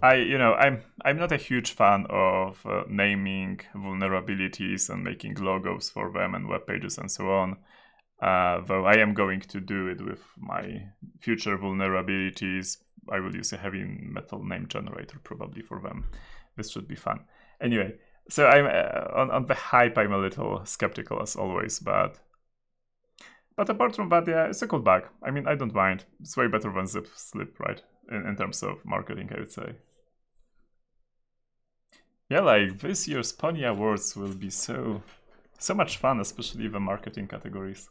not a huge fan of naming vulnerabilities and making logos for them and web pages and so on. Though I am going to do it with my future vulnerabilities. I will use a heavy metal name generator probably for them. This should be fun. Anyway, so I'm on the hype. I'm a little skeptical as always, but apart from that, yeah, it's a cool bug. I mean, I don't mind. It's way better than zip slip, right? In terms of marketing, I would say. Yeah, like this year's Pony Awards will be so much fun, especially the marketing categories.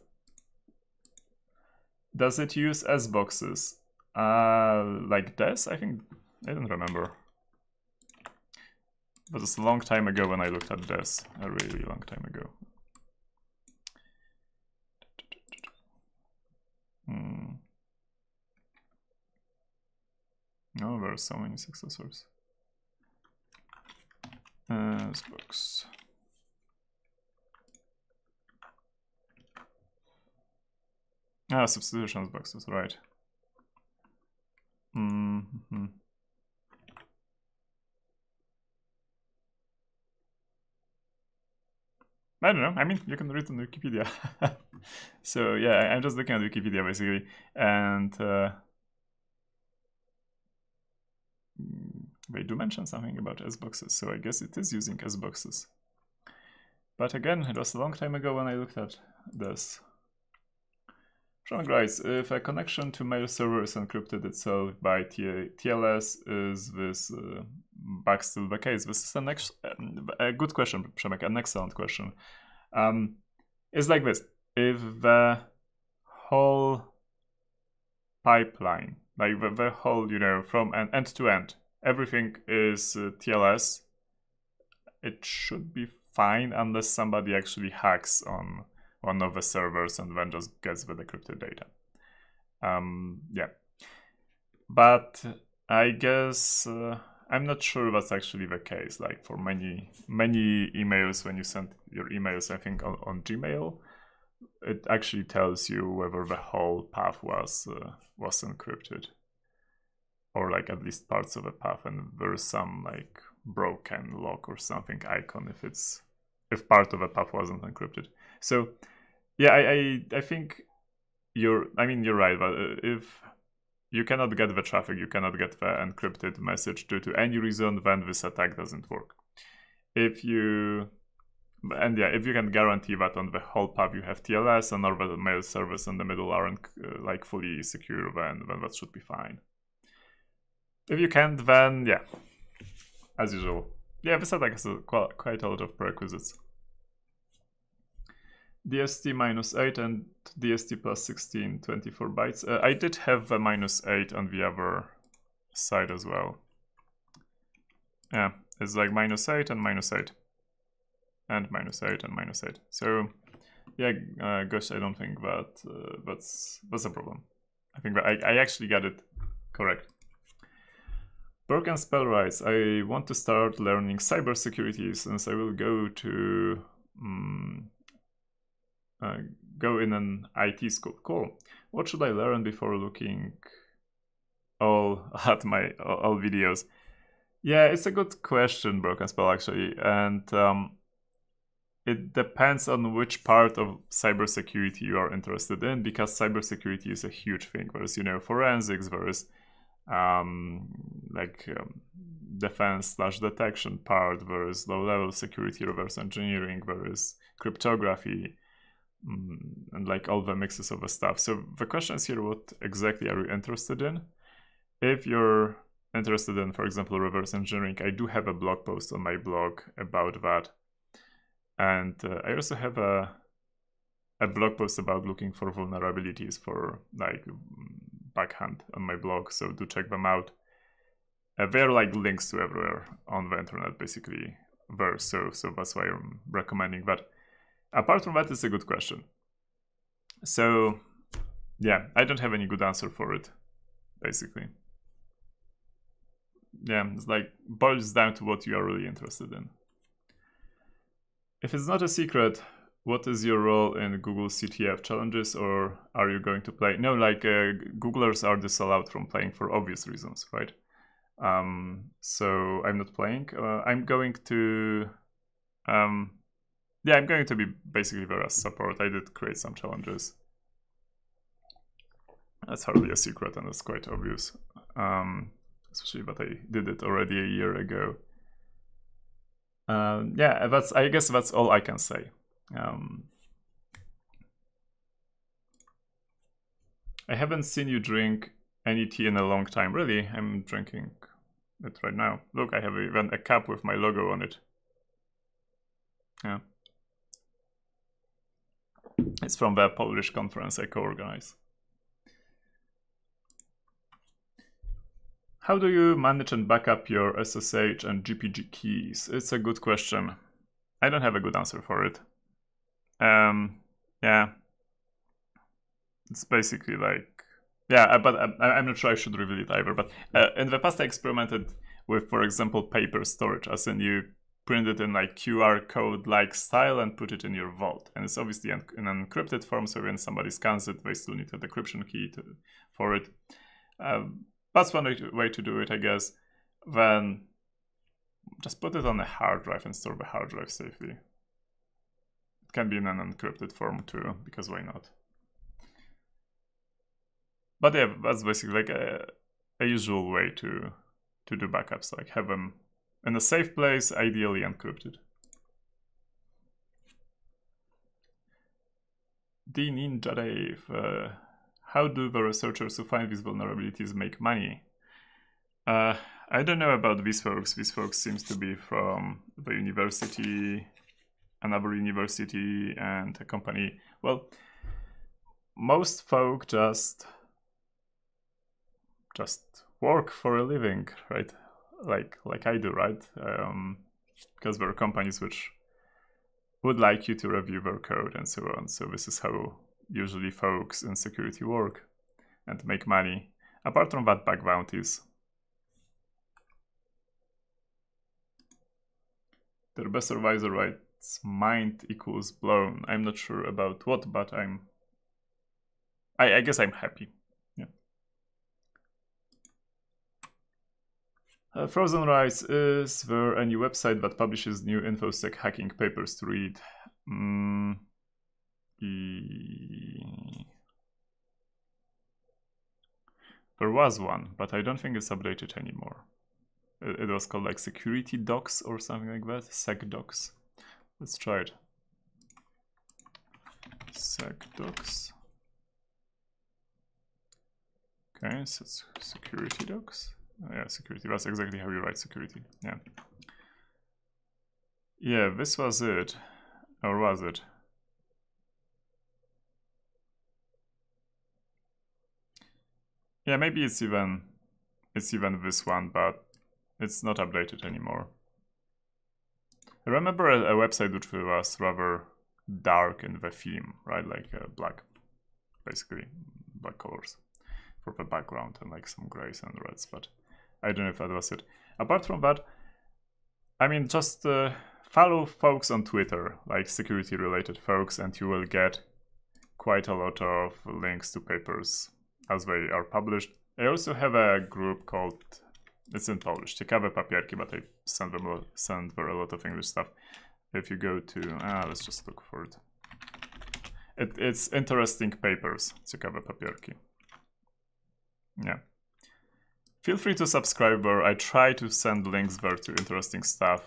Does it use S boxes? Like this? I think I don't remember. But it's a long time ago when I looked at this. A really long time ago. Oh, there are so many successors. S-box. Ah, substitutions boxes, right. I don't know. I mean, you can read on Wikipedia. So yeah, I'm just looking at Wikipedia basically, and they do mention something about S-boxes, so I guess it is using S-boxes. But again, it was a long time ago when I looked at this. Frank writes, if a connection to mail server is encrypted itself by TLS, is this bug still the case? This is a good question, Przemek, an excellent question. It's like this. If the whole pipeline, like the whole, you know, from end to end, everything is TLS, it should be fine unless somebody actually hacks on one of the servers and then just gets the decrypted data. Yeah. But I guess I'm not sure that's actually the case. Like for many emails, when you send your emails, I think on Gmail, it actually tells you whether the whole path was encrypted, or like at least parts of a path, and there's some like broken lock or something icon if part of a path wasn't encrypted. So yeah, I think you're right, but if you cannot get the traffic, you cannot get the encrypted message due to any reason, then this attack doesn't work. If you can guarantee that on the whole path you have TLS and all the mail servers in the middle aren't like fully secure, then that should be fine. If you can't, then yeah, as usual. Yeah, this attack has quite a lot of prerequisites. DST -8 and DST +16, 24 bytes. I did have the -8 on the other side as well. Yeah, it's like -8 and -8. And -8 and -8. So yeah, gosh, I don't think that that's a problem. I think that I actually got it correct. Broken Spell writes, I want to start learning cybersecurity since I will go to go in an IT school. Cool. What should I learn before looking at my videos? Yeah, it's a good question, Broken Spell, actually, and it depends on which part of cybersecurity you are interested in, because cybersecurity is a huge thing. There's, you know, forensics, there's defense/detection part, there is low-level security, reverse engineering, there is cryptography, and like all the mixes of the stuff. So the question is here, what exactly are you interested in? If you're interested in, for example, reverse engineering, I do have a blog post on my blog about that. And I also have a blog post about looking for vulnerabilities for like backhand on my blog, so do check them out. They're like links to everywhere on the internet, basically there, so that's why I'm recommending that. Apart from that, it's a good question. So yeah, I don't have any good answer for it, basically. yeah, it's like boils down to what you are really interested in. If it's not a secret, what is your role in Google CTF challenges, or are you going to play? No, like Googlers are disallowed from playing for obvious reasons, right? So I'm not playing. I'm going to, yeah, I'm going to be basically there as support. I did create some challenges. That's hardly a secret, and it's quite obvious, especially that I did it already a year ago. Yeah, I guess that's all I can say. I haven't seen you drink any tea in a long time. Really, I'm drinking it right now. Look, I have even a cup with my logo on it. Yeah. It's from the Polish conference I co-organize. How do you manage and back up your SSH and GPG keys? It's a good question. I don't have a good answer for it. Yeah. It's basically like, yeah, but I'm not sure I should reveal it either. But in the past I experimented with, for example, paper storage, as in you print it in like QR code-like style and put it in your vault. And it's obviously in an encrypted form, so when somebody scans it, they still need a decryption key for it. That's one way to do it, I guess. Then just put it on a hard drive and store the hard drive safely. It can be in an encrypted form too, because why not? But yeah, that's basically like a usual way to do backups, like have them in a safe place, ideally encrypted. The Ninja Dave, how do the researchers who find these vulnerabilities make money? I don't know about these folks. These folks seems to be from the university, another university, and a company. Well, most folk just work for a living, right? Like I do, right? Because there are companies which would like you to review their code and so on. So this is how usually folks in security work and make money. Apart from that, bug bounties. The best supervisor writes mind equals blown. I'm not sure about what, but I guess I'm happy. Yeah. Frozen writes, is there any website that publishes new InfoSec hacking papers to read? There was one, but I don't think it's updated anymore. It was called like Security Docs or something like that. Sec Docs. Let's try it. Sec Docs. Okay, so it's Security Docs. Oh, yeah, security. That's exactly how you write security. Yeah. Yeah, this was it. Or was it? Yeah, maybe it's even this one, but it's not updated anymore. I remember a website which was rather dark in the theme, right? Like black, basically black colors for the background and like some grays and reds, but I don't know if that was it. Apart from that, I mean, just follow folks on Twitter, like security related folks, and you will get quite a lot of links to papers as they are published. I also have a group called, it's in Polish, Ciekawe Papierki, but I send there a lot of English stuff. If you go to, let's just look for it. It's interesting papers, Ciekawe Papierki. Yeah. Feel free to subscribe there. I try to send links there to interesting stuff.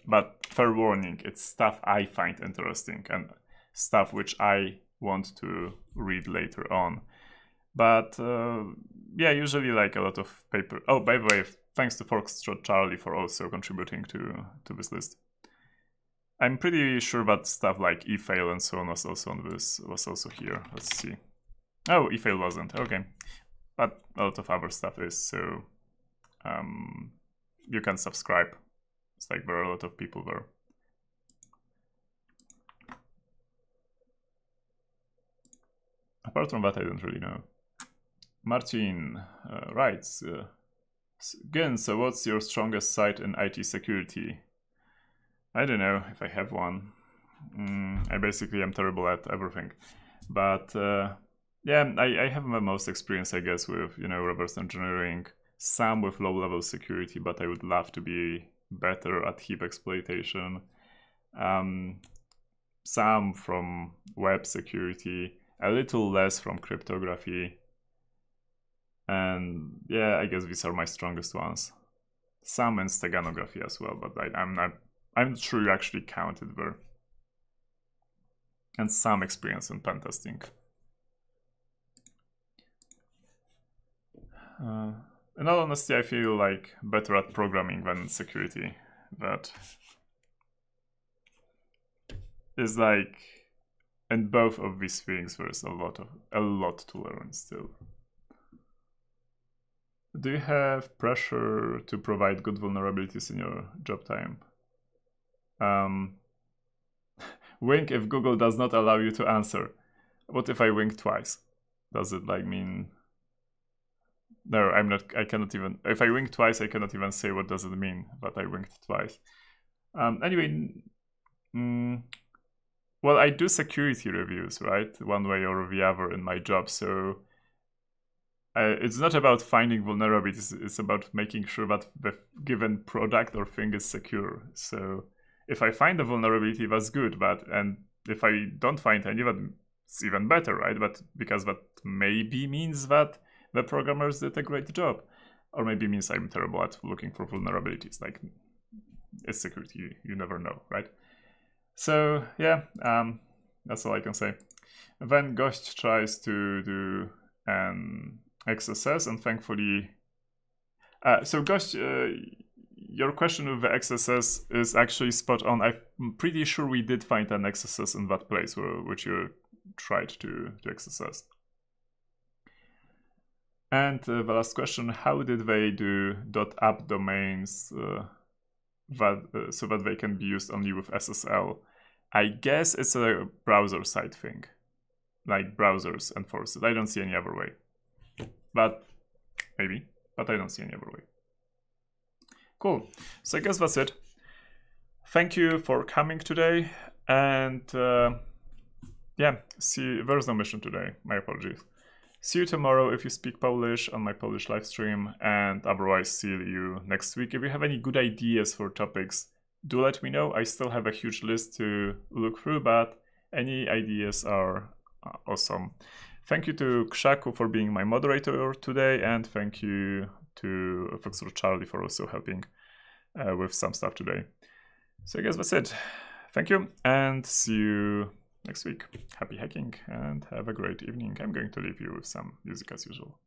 But fair warning, it's stuff I find interesting and stuff which I want to read later on. But yeah, usually like a lot of paper. Oh, by the way, thanks to Foxtrot Charlie for also contributing to this list. I'm pretty sure that stuff like Efail and so on was also on this, was also here. Let's see. Oh, Efail wasn't. Okay. But a lot of other stuff is, so you can subscribe. It's like there are a lot of people there. Apart from that, I don't really know. Martin writes, Again, so what's your strongest side in IT security? I don't know if I have one. I basically am terrible at everything. But yeah, I have the most experience, I guess, with, you know, reverse engineering, some with low-level security, but I would love to be better at heap exploitation. Some from web security, a little less from cryptography. And yeah, I guess these are my strongest ones. Some in steganography as well, but I'm not sure you actually counted there. And some experience in pen testing. In all honesty, I feel like better at programming than security. But it's like in both of these things, there's a lot to learn still. Do you have pressure to provide good vulnerabilities in your job time? Wink if Google does not allow you to answer. What if I wink twice? Does it like mean... No, I cannot even... If I wink twice, I cannot even say what does it mean, but I winked twice. Anyway, well, I do security reviews, right? One way or the other in my job, so... it's not about finding vulnerabilities, it's about making sure that the given product or thing is secure. So if I find a vulnerability, that's good, and if I don't find any, that's even better, right? But because that maybe means that the programmers did a great job, or maybe means I'm terrible at looking for vulnerabilities. Like, it's security, you never know, right? So yeah, that's all I can say. Then Gość tries to do an XSS, and thankfully, so Gość, your question with the XSS is actually spot on. I'm pretty sure we did find an XSS in that place which you tried to XSS. And the last question: how did they do .app domains so that they can be used only with SSL? I guess it's a browser side thing, like browsers enforce it. I don't see any other way. But maybe, but I don't see any other way. Cool. So I guess that's it. Thank you for coming today. And yeah, there's no mission today. My apologies. See you tomorrow if you speak Polish on my Polish live stream. And otherwise, see you next week. If you have any good ideas for topics, do let me know. I still have a huge list to look through, but any ideas are awesome. Thank you to KrzaQ for being my moderator today, and thank you to Foxtrot Charlie for also helping with some stuff today. So I guess that's it. Thank you, and see you next week. Happy hacking, and have a great evening. I'm going to leave you with some music as usual.